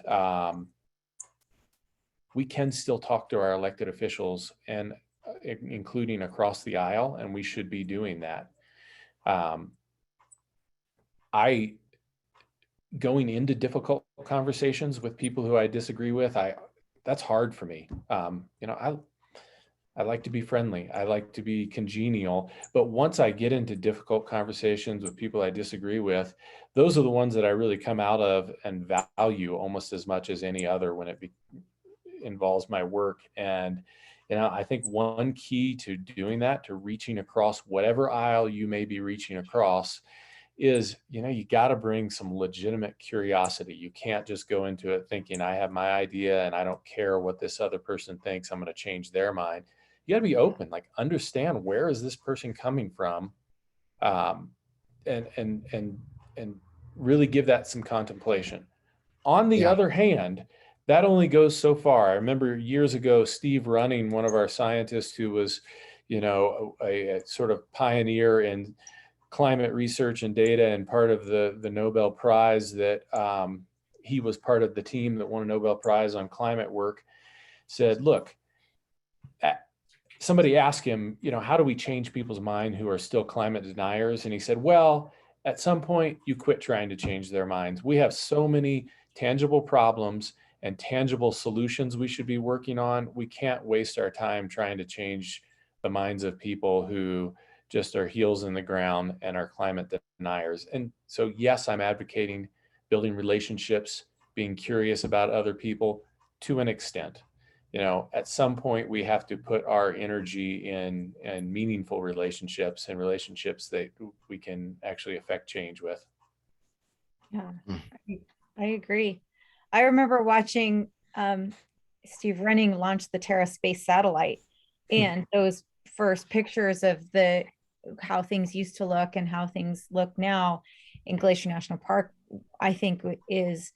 we can still talk to our elected officials, and including across the aisle, and we should be doing that. Going into difficult conversations with people who I disagree with, that's hard for me. You know, I like to be friendly. I like to be congenial. But once I get into difficult conversations with people I disagree with, those are the ones that I really come out of and value almost as much as any other when it involves my work. And, you know, I think one key to doing that, to reaching across whatever aisle you may be reaching across, is, you know, you got to bring some legitimate curiosity. You can't just go into it thinking, I have my idea and I don't care what this other person thinks, I'm going to change their mind. You got to be open, like, understand, where is this person coming from, and really give that some contemplation. On the other hand, that only goes so far. I remember years ago, Steve Running, one of our scientists who was, you know, a sort of pioneer in climate research and data, and part of the Nobel Prize that he was part of the team that won a Nobel Prize on climate work, said, look, somebody asked him, you know, how do we change people's mind who are still climate deniers? And he said, well, at some point you quit trying to change their minds. We have so many tangible problems and tangible solutions we should be working on. We can't waste our time trying to change the minds of people who just are heels in the ground and are climate deniers. And so, yes, I'm advocating building relationships, being curious about other people to an extent. You know, at some point we have to put our energy in meaningful relationships, and relationships that we can actually affect change with. Yeah, I agree. I remember watching Steve Running launch the Terra space satellite, and those first pictures of how things used to look and how things look now in Glacier National Park, I think is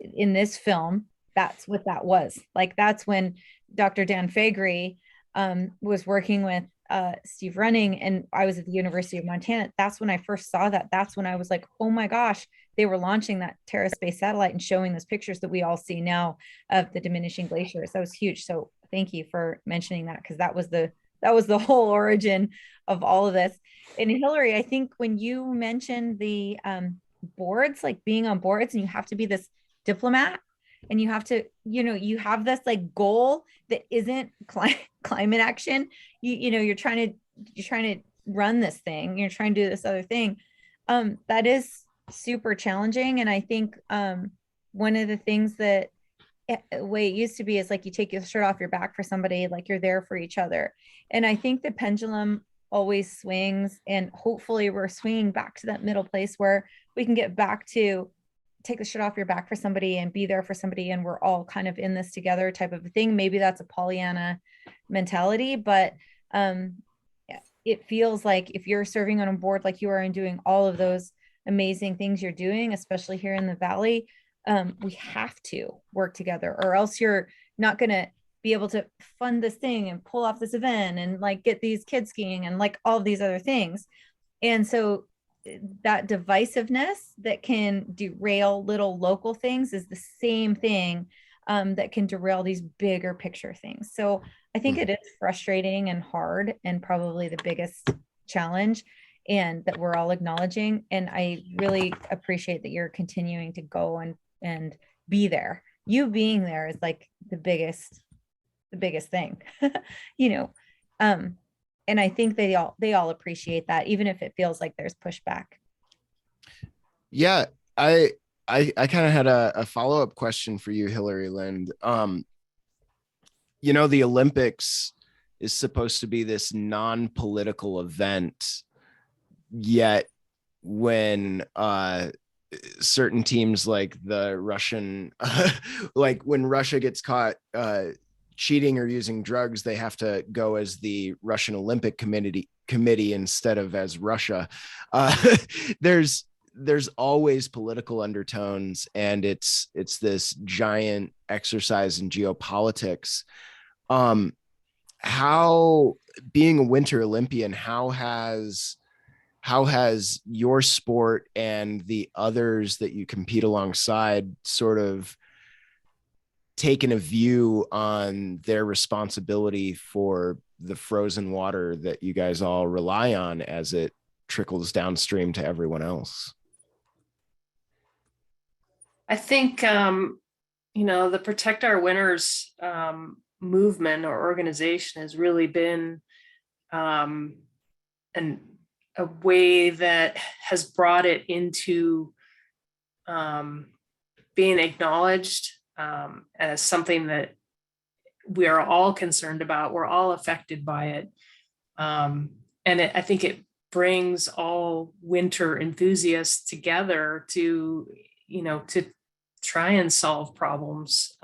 in this film. That's what that was like. That's when Dr. Dan Faegre was working with Steve Running, and I was at the University of Montana. That's when I first saw that. That's when I was like, oh my gosh, they were launching that Terra space satellite and showing those pictures that we all see now of the diminishing glaciers. That was huge. So thank you for mentioning that, because that was the whole origin of all of this. And Hilary, I think when you mentioned the boards, like being on boards and you have to be this diplomat, and you have to, you have this like goal that isn't climate action. You're trying to run this thing, you're trying to do this other thing. That is super challenging. And I think one of the things that the way it used to be is like you take your shirt off your back for somebody, like you're there for each other. And I think the pendulum always swings, and hopefully we're swinging back to that middle place where we can get back to take the shit off your back for somebody and be there for somebody, and we're all kind of in this together type of a thing. Maybe that's a Pollyanna mentality, but it feels like if you're serving on a board like you are and doing all of those amazing things you're doing, especially here in the Valley, we have to work together, or else you're not going to be able to fund this thing and pull off this event and like get these kids skiing and like all these other things. And so that divisiveness that can derail little local things is the same thing that can derail these bigger picture things. So I think it is frustrating and hard, and probably the biggest challenge, and that we're all acknowledging. And I really appreciate that you're continuing to go and be there. You being there is like the biggest thing, and I think they all appreciate that, even if it feels like there's pushback. Yeah, I kind of had a follow-up question for you, Hilary Lindh. The Olympics is supposed to be this non-political event, yet when certain teams like the Russian, like when Russia gets caught cheating or using drugs, they have to go as the Russian Olympic Committee instead of as Russia. There's always political undertones, and it's this giant exercise in geopolitics. How, being a Winter Olympian, how has your sport and the others that you compete alongside sort of taken a view on their responsibility for the frozen water that you guys all rely on as it trickles downstream to everyone else? I think, the Protect Our Winters movement or organization has really been a way that has brought it into being acknowledged as something that we are all concerned about. We're all affected by it. I think it brings all winter enthusiasts together to try and solve problems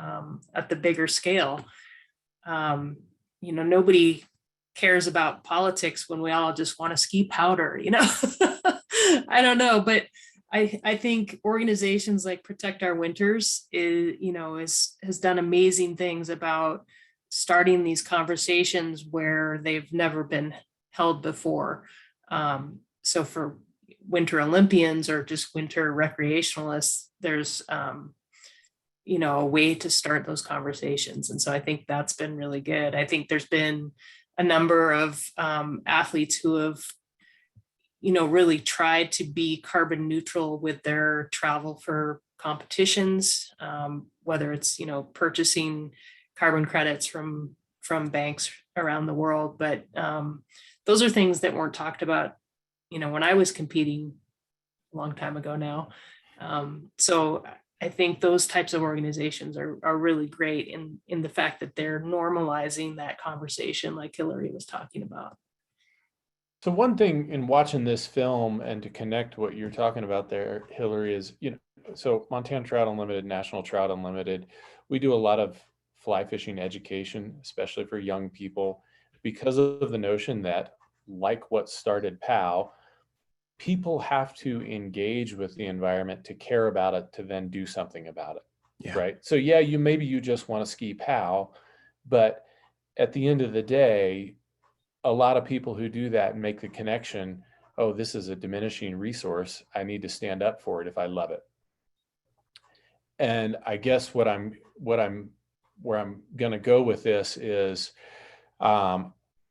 at the bigger scale. Nobody cares about politics when we all just want to ski powder, I don't know, but I think organizations like Protect Our Winters has done amazing things about starting these conversations where they've never been held before. So for Winter Olympians or just winter recreationalists, there's a way to start those conversations. And so I think that's been really good. I think there's been a number of athletes who have really tried to be carbon neutral with their travel for competitions, whether it's purchasing carbon credits from banks around the world. But those are things that weren't talked about when I was competing a long time ago now. So I think those types of organizations are really great in the fact that they're normalizing that conversation like Hilary was talking about. So one thing in watching this film, and to connect what you're talking about there, Hilary, is, so Montana Trout Unlimited, National Trout Unlimited, we do a lot of fly fishing education, especially for young people, because of the notion that, like what started POW, people have to engage with the environment to care about it, to then do something about it. Yeah. Right. So yeah, you just want to ski POW, but at the end of the day, a lot of people who do that and make the connection, oh, this is a diminishing resource, I need to stand up for it if I love it. And I guess where I'm going to go with this is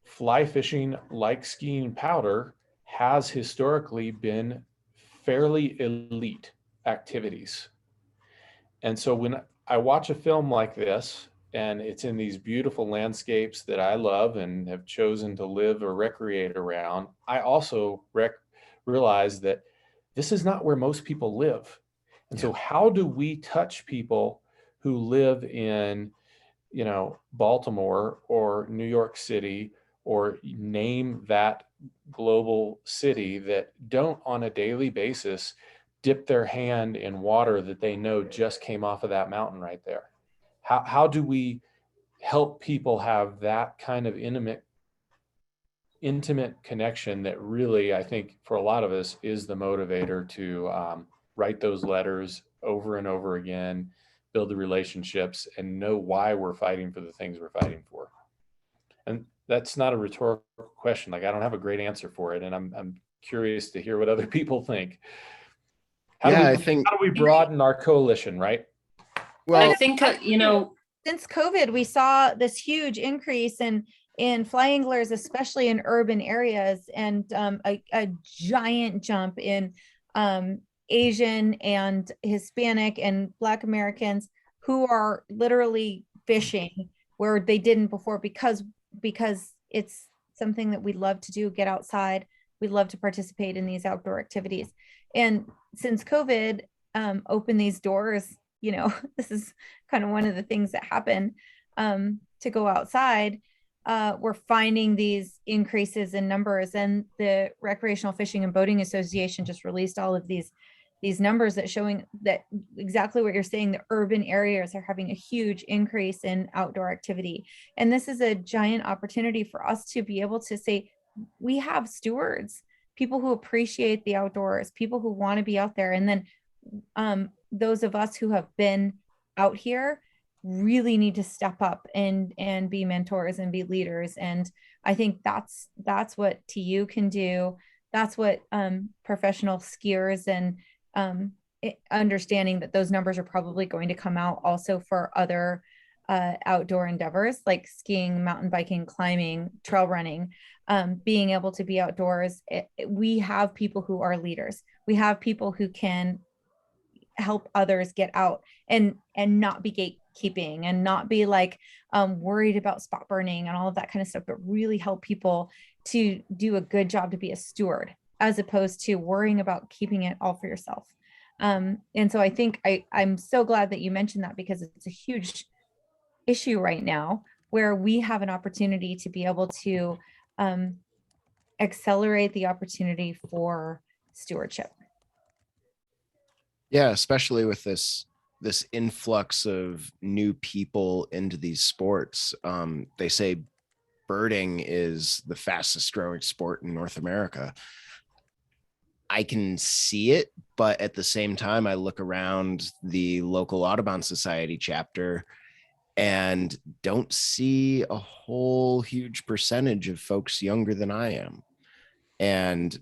fly fishing, like skiing powder, has historically been fairly elite activities. And so when I watch a film like this, and it's in these beautiful landscapes that I love and have chosen to live or recreate around, I also realize that this is not where most people live. And so how do we touch people who live in, Baltimore or New York City, or name that global city, that don't on a daily basis dip their hand in water that they know just came off of that mountain right there? How do we help people have that kind of intimate connection that really, I think, for a lot of us is the motivator to write those letters over and over again, build the relationships, and know why we're fighting for the things we're fighting for? And that's not a rhetorical question. Like, I don't have a great answer for it, and I'm curious to hear what other people think. How do we broaden our coalition, right? Well, I think, since COVID, we saw this huge increase in fly anglers, especially in urban areas, and a giant jump in Asian and Hispanic and Black Americans who are literally fishing where they didn't before, because it's something that we love to do, get outside. We love to participate in these outdoor activities. And since COVID opened these doors, this is kind of one of the things that happen to go outside. We're finding these increases in numbers, and the Recreational Fishing and Boating Association just released all of these numbers that showing that exactly what you're saying. The urban areas are having a huge increase in outdoor activity. And this is a giant opportunity for us to be able to say, we have stewards, people who appreciate the outdoors, people who want to be out there. And then those of us who have been out here really need to step up and be mentors and be leaders. And I think that's what TU can do. That's what professional skiers and understanding that those numbers are probably going to come out also for other outdoor endeavors like skiing, mountain biking, climbing, trail running, being able to be outdoors. We have people who are leaders. We have people who can help others get out and not be gatekeeping and not be like worried about spot burning and all of that kind of stuff, but really help people to do a good job to be a steward as opposed to worrying about keeping it all for yourself. And so I think I'm so glad that you mentioned that, because it's a huge issue right now where we have an opportunity to be able to accelerate the opportunity for stewardship. Yeah, especially with this influx of new people into these sports. They say birding is the fastest growing sport in North America. I can see it, but at the same time, I look around the local Audubon Society chapter and don't see a whole huge percentage of folks younger than I am. And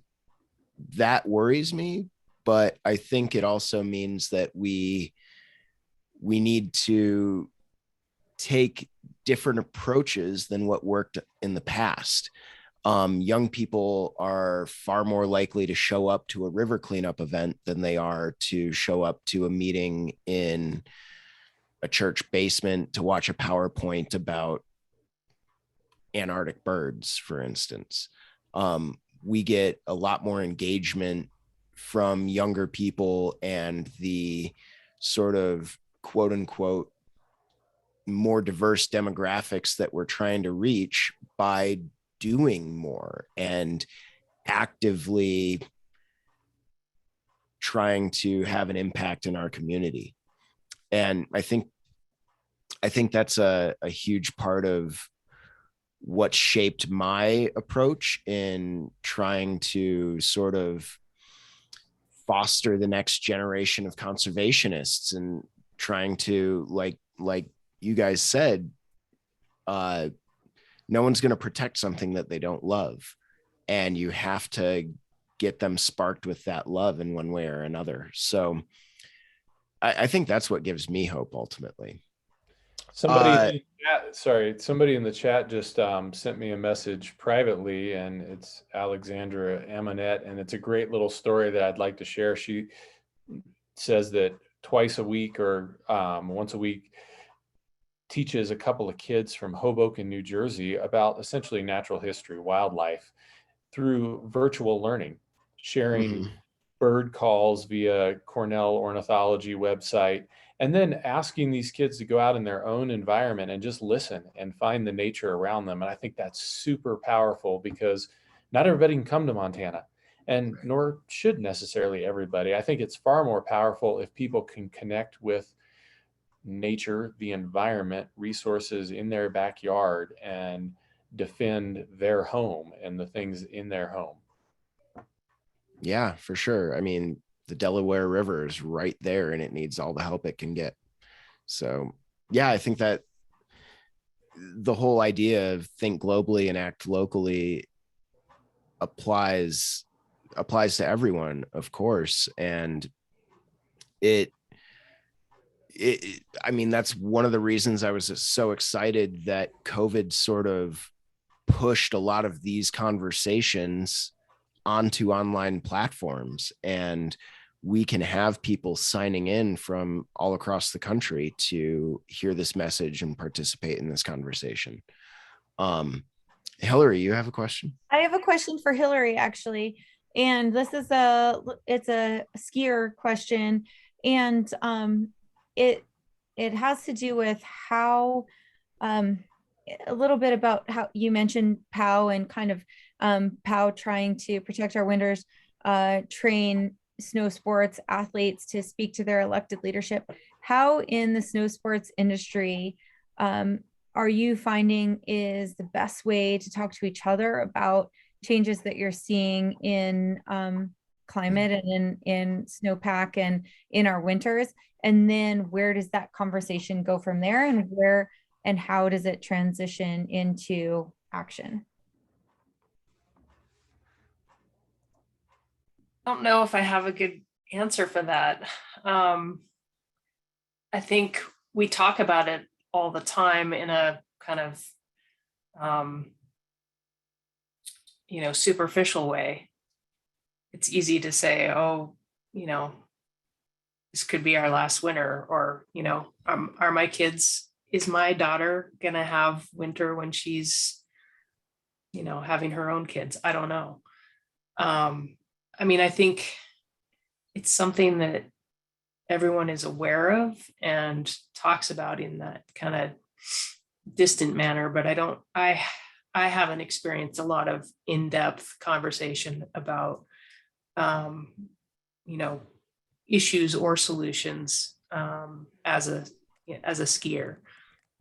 that worries me, but I think it also means that we need to take different approaches than what worked in the past. Young people are far more likely to show up to a river cleanup event than they are to show up to a meeting in a church basement to watch a PowerPoint about Antarctic birds, for instance. We get a lot more engagement from younger people and the sort of quote unquote more diverse demographics that we're trying to reach by doing more and actively trying to have an impact in our community. And I think that's a huge part of what shaped my approach in trying to sort of foster the next generation of conservationists and trying to, like you guys said, no one's going to protect something that they don't love. And you have to get them sparked with that love in one way or another. So I think that's what gives me hope ultimately. Somebody in the chat just sent me a message privately, and it's Alexandra Amonette, and it's a great little story that I'd like to share. She says that twice a week or once a week teaches a couple of kids from Hoboken, New Jersey about essentially natural history, wildlife through virtual learning, sharing bird calls via Cornell Ornithology website, and then asking these kids to go out in their own environment and just listen and find the nature around them. And I think that's super powerful because not everybody can come to Montana, and nor should necessarily everybody. I think it's far more powerful if people can connect with nature, the environment, resources in their backyard, and defend their home and the things in their home. Yeah, for sure. I mean, the Delaware River is right there and it needs all the help it can get. So yeah, I think that the whole idea of think globally and act locally applies to everyone, of course. And I mean, that's one of the reasons I was so excited that COVID sort of pushed a lot of these conversations onto online platforms, and we can have people signing in from all across the country to hear this message and participate in this conversation. Hilary, you have a question? I have a question for Hilary, actually. And this is it's a skier question. And it has to do with how, a little bit about how you mentioned POW and kind of POW trying to protect our winters, train snow sports athletes to speak to their elected leadership. How in the snow sports industry are you finding is the best way to talk to each other about changes that you're seeing in climate and in snowpack and in our winters? And then where does that conversation go from there, and where and how does it transition into action? I don't know if I have a good answer for that. I think we talk about it all the time in a kind of, superficial way. It's easy to say, oh, this could be our last winter, or, are my kids, is my daughter going to have winter when she's, having her own kids? I don't know. I mean, I think it's something that everyone is aware of and talks about in that kind of distant manner, but I haven't experienced a lot of in-depth conversation about, issues or solutions as a skier.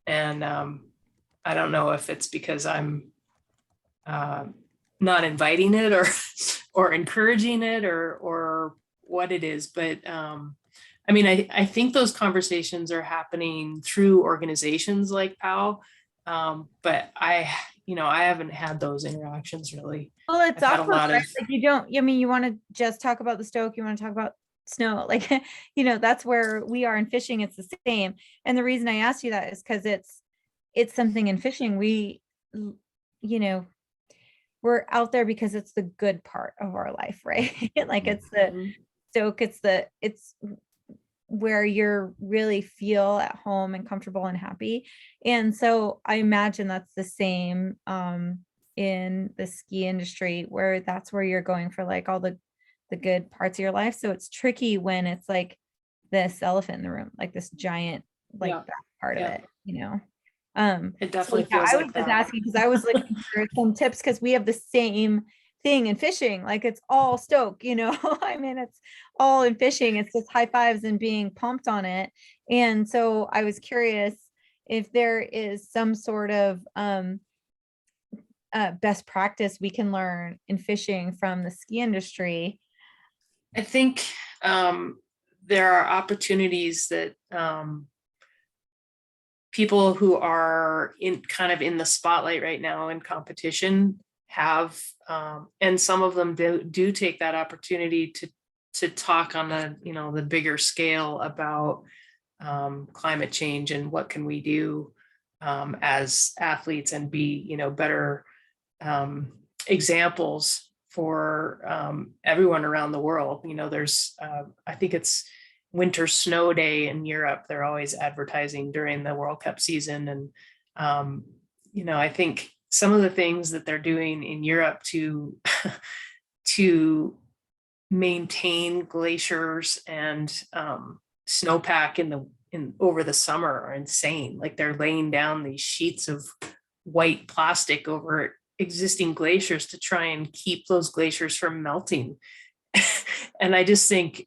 And I don't know if it's because I'm not inviting it or encouraging it or what it is, but I mean, I think those conversations are happening through organizations like POW, but I haven't had those interactions really. Well, it's awkward, right? Like you want to just talk about the stoke, you want to talk about snow, like, that's where we are in fishing. It's the same. And the reason I asked you that is because it's something in fishing. We're out there because it's the good part of our life, right? Like it's the stoke, it's where you're really feel at home and comfortable and happy. And so I imagine that's the same in the ski industry, where that's where you're going for like all the good parts of your life. So it's tricky when it's like this elephant in the room, like this giant, like that part of it, It definitely feels I like was just asking because I was looking for some tips, because we have the same thing in fishing. Like it's all stoke, I mean, it's all in fishing. It's just high fives and being pumped on it. And so I was curious if there is some sort of best practice we can learn in fishing from the ski industry. I think there are opportunities that people who are in the spotlight right now in competition have, and some of them do take that opportunity to talk on the bigger scale about climate change and what can we do as athletes, and be better examples for everyone around the world. There's I think it's winter snow day in Europe. They're always advertising during the World Cup season. And, I think some of the things that they're doing in Europe to, to maintain glaciers and snowpack over the summer are insane. Like they're laying down these sheets of white plastic over existing glaciers to try and keep those glaciers from melting. And I just think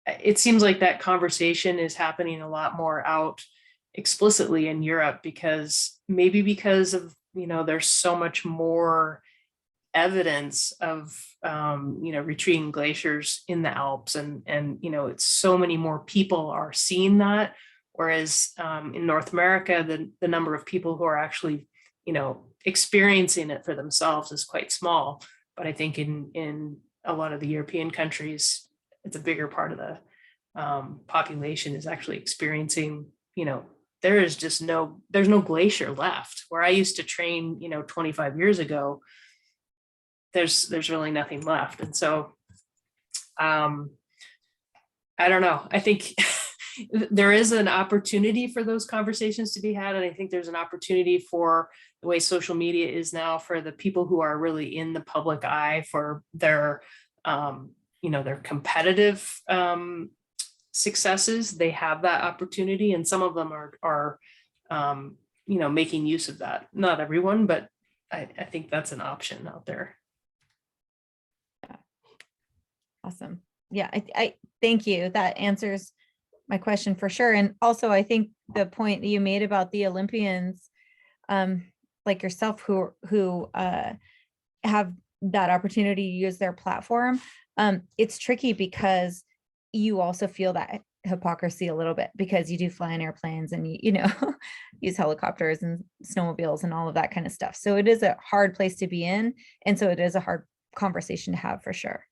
it seems like that conversation is happening a lot more out explicitly in Europe, because of, there's so much more evidence of, retreating glaciers in the Alps, and it's so many more people are seeing that. Whereas in North America, the number of people who are actually, experiencing it for themselves is quite small. But I think in a lot of the European countries, it's a bigger part of the population is actually experiencing, there's no glacier left. Where I used to train, 25 years ago, there's really nothing left. And so I don't know. I think there is an opportunity for those conversations to be had. And I think there's an opportunity for the way social media is now, for the people who are really in the public eye, for their, their competitive successes. They have that opportunity. And some of them are making use of that. Not everyone, but I think that's an option out there. Awesome. Yeah, I thank you. That answers my question for sure. And also, I think the point that you made about the Olympians, like yourself, who have that opportunity to use their platform, it's tricky because you also feel that hypocrisy a little bit, because you do fly in airplanes and you use helicopters and snowmobiles and all of that kind of stuff. So it is a hard place to be in, and so it is a hard conversation to have for sure.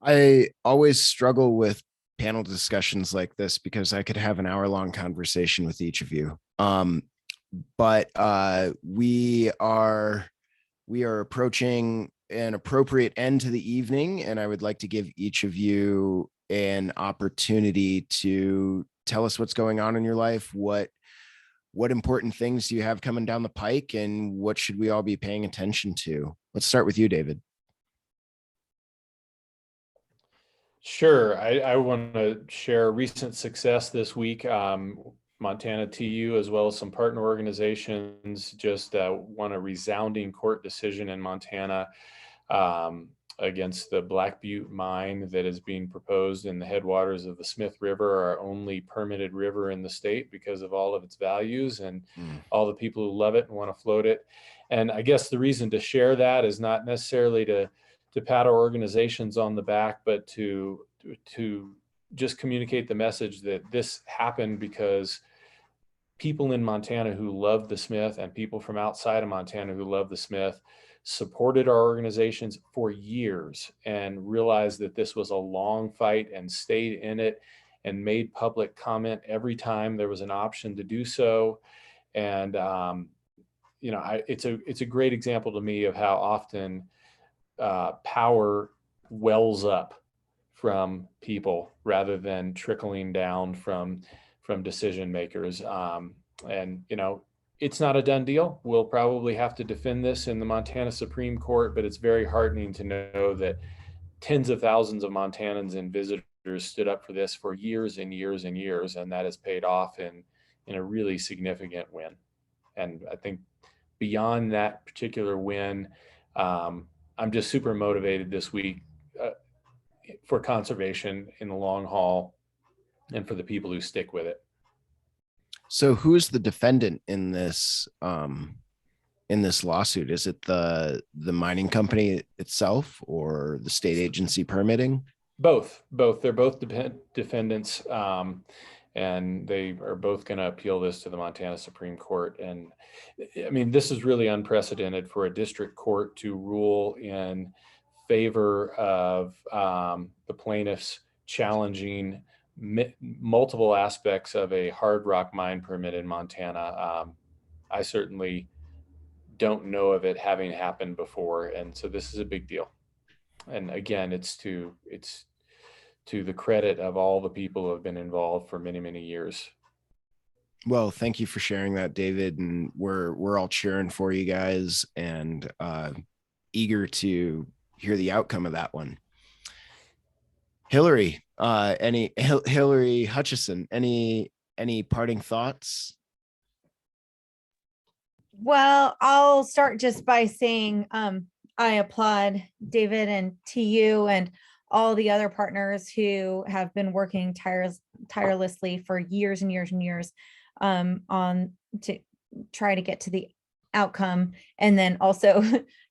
I always struggle with panel discussions like this because I could have an hour-long conversation with each of you. But we are approaching an appropriate end to the evening, and I would like to give each of you an opportunity to tell us what's going on in your life, what important things do you have coming down the pike, and what should we all be paying attention to? Let's start with you, David. Sure. I want to share a recent success this week. Montana TU, as well as some partner organizations, just won a resounding court decision in Montana against the Black Butte mine that is being proposed in the headwaters of the Smith River, our only permitted river in the state, because of all of its values and all the people who love it and want to float it. And I guess the reason to share that is not necessarily to pat our organizations on the back, but to just communicate the message that this happened because people in Montana who love the Smith and people from outside of Montana who love the Smith supported our organizations for years and realized that this was a long fight and stayed in it and made public comment every time there was an option to do so. And it's a great example to me of how often power wells up from people rather than trickling down from decision makers. And it's not a done deal. We'll probably have to defend this in the Montana Supreme Court, but it's very heartening to know that tens of thousands of Montanans and visitors stood up for this for years and years and years, and that has paid off in a really significant win. And I think beyond that particular win, I'm just super motivated this week for conservation in the long haul and for the people who stick with it. So who's the defendant in this lawsuit? Is it the mining company itself or the state agency permitting? Both. They're both defendants, and they are both going to appeal this to the Montana Supreme Court. And I mean, this is really unprecedented for a district court to rule in favor of the plaintiffs challenging multiple aspects of a hard rock mine permit in Montana. I certainly don't know of it having happened before, and so this is a big deal. And again, it's to the credit of all the people who have been involved for many, many years. Well, thank you for sharing that, David. And we're all cheering for you guys and eager to hear the outcome of that one. Hilary, Hilary Hutcheson, any parting thoughts? Well, I'll start just by saying I applaud David and TU and all the other partners who have been working tirelessly for years and years and years on to try to get to the outcome, and then also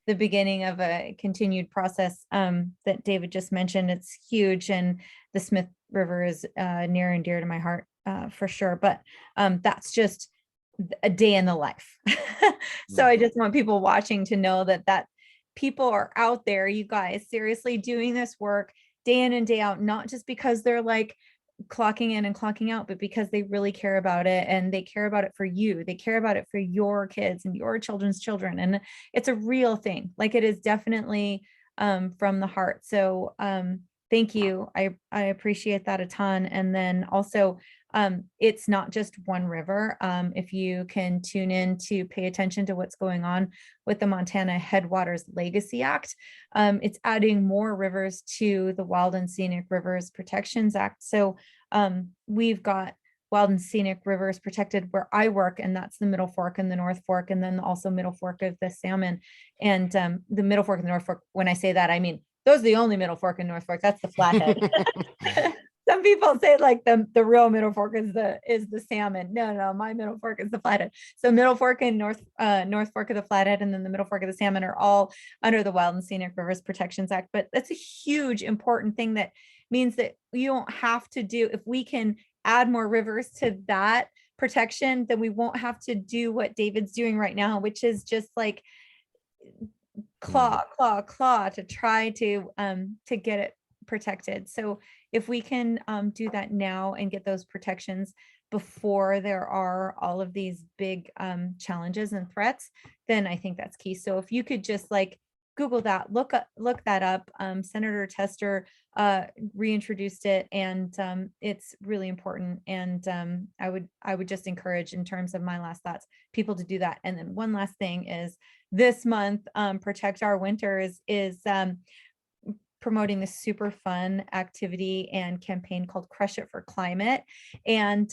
the beginning of a continued process that David just mentioned. It's huge, and the Smith River is near and dear to my heart for sure. But that's just a day in the life. So I just want people watching to know that people are out there, you guys, seriously doing this work day in and day out, not just because they're like clocking in and clocking out, but because they really care about it, and they care about it for you. They care about it for your kids and your children's children. And it's a real thing. Like, it is definitely from the heart. So thank you. I appreciate that a ton. And then also, it's not just one river. If you can tune in to pay attention to what's going on with the Montana Headwaters Legacy Act, it's adding more rivers to the Wild and Scenic Rivers Protections Act. So we've got wild and scenic rivers protected where I work, and that's the Middle Fork and the North Fork, and then also Middle Fork of the Salmon. And the Middle Fork and the North Fork, when I say that, I mean, those are the only Middle Fork and North Fork. That's the Flathead. Some people say like the real Middle Fork is the Salmon. No, my Middle Fork is the Flathead. So Middle Fork and North Fork of the Flathead, and then the Middle Fork of the Salmon are all under the Wild and Scenic Rivers Protections Act. But that's a huge, important thing that means that you don't have to do, if we can add more rivers to that protection, then we won't have to do what David's doing right now, which is just like claw to try to get it protected. So if we can do that now and get those protections before there are all of these big challenges and threats, then I think that's key. So if you could just like Google that, look that up. Senator Tester reintroduced it, and it's really important. And I would just encourage, in terms of my last thoughts, people to do that. And then one last thing is, this month, Protect Our Winters is promoting this super fun activity and campaign called Crush It for Climate. And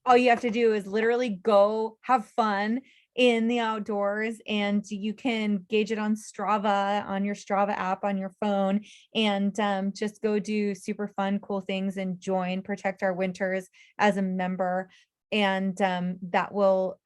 all you have to do is literally go have fun in the outdoors, and you can gauge it on Strava, on your Strava app on your phone, and just go do super fun, cool things and join Protect Our Winters as a member. And that will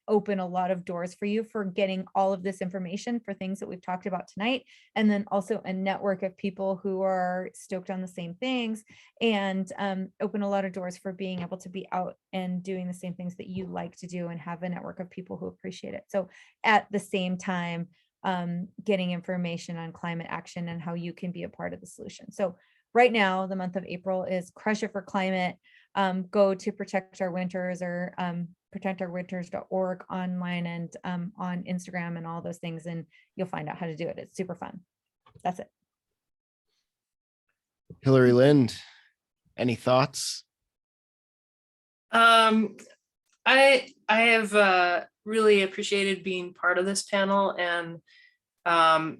open a lot of doors for you for getting all of this information for things that we've talked about tonight. And then also a network of people who are stoked on the same things, and open a lot of doors for being able to be out and doing the same things that you like to do, and have a network of people who appreciate it. So at the same time, getting information on climate action and how you can be a part of the solution. So right now, the month of April is Crush It for Climate. Go to Protect Our Winters, or protectourwinters.org online, and on Instagram and all those things, and you'll find out how to do it. It's super fun. That's it. Hilary, Lindh, any thoughts? I have really appreciated being part of this panel, and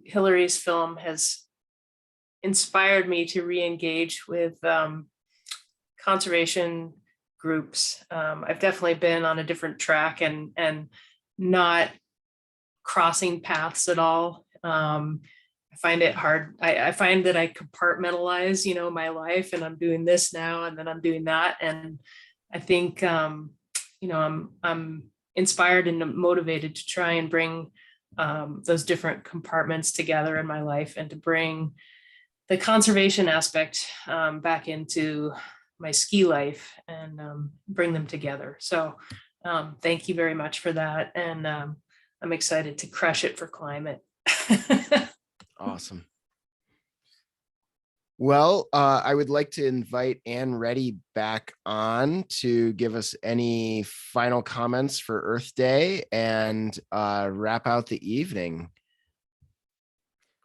Hilary's film has inspired me to re-engage with conservation groups. I've definitely been on a different track and not crossing paths at all. I find it hard. I find that I compartmentalize, my life, and I'm doing this now, and then I'm doing that. And I think, I'm inspired and motivated to try and bring those different compartments together in my life, and to bring the conservation aspect back into my ski life, and bring them together. So thank you very much for that. And I'm excited to crush it for climate. Awesome. Well, I would like to invite Ann Reddy back on to give us any final comments for Earth Day and wrap out the evening.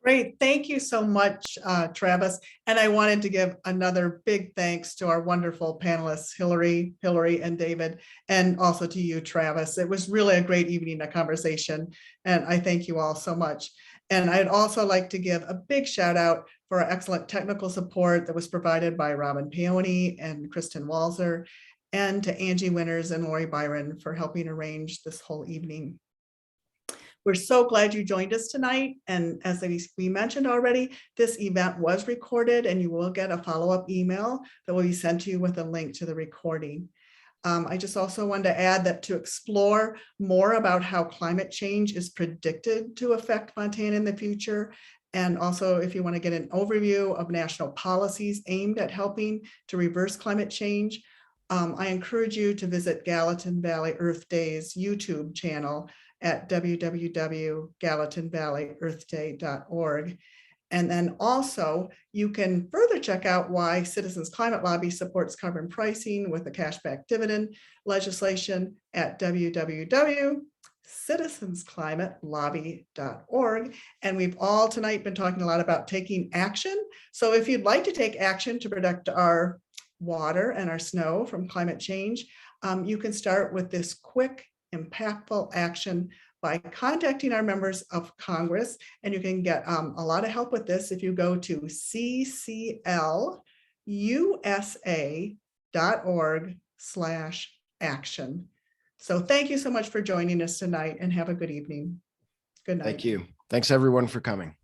Great. Thank you so much, Travis. And I wanted to give another big thanks to our wonderful panelists, Hilary, and David, and also to you, Travis. It was really a great evening of conversation, and I thank you all so much. And I'd also like to give a big shout out for our excellent technical support that was provided by Robin Peony and Kristen Walzer, and to Angie Winters and Lori Byron for helping arrange this whole evening. We're so glad you joined us tonight. And as we mentioned already, this event was recorded and you will get a follow-up email that will be sent to you with a link to the recording. I just also wanted to add that to explore more about how climate change is predicted to affect Montana in the future, and also if you want to get an overview of national policies aimed at helping to reverse climate change, I encourage you to visit Gallatin Valley Earth Day's YouTube channel at www.gallatinvalleyearthday.org. And then also you can further check out why Citizens Climate Lobby supports carbon pricing with the cashback dividend legislation at www.citizensclimatelobby.org. And we've all tonight been talking a lot about taking action. So if you'd like to take action to protect our water and our snow from climate change, you can start with this quick, impactful action by contacting our members of Congress. And you can get a lot of help with this if you go to cclusa.org/action. So thank you so much for joining us tonight and have a good evening. Good night. Thank you. Thanks everyone for coming.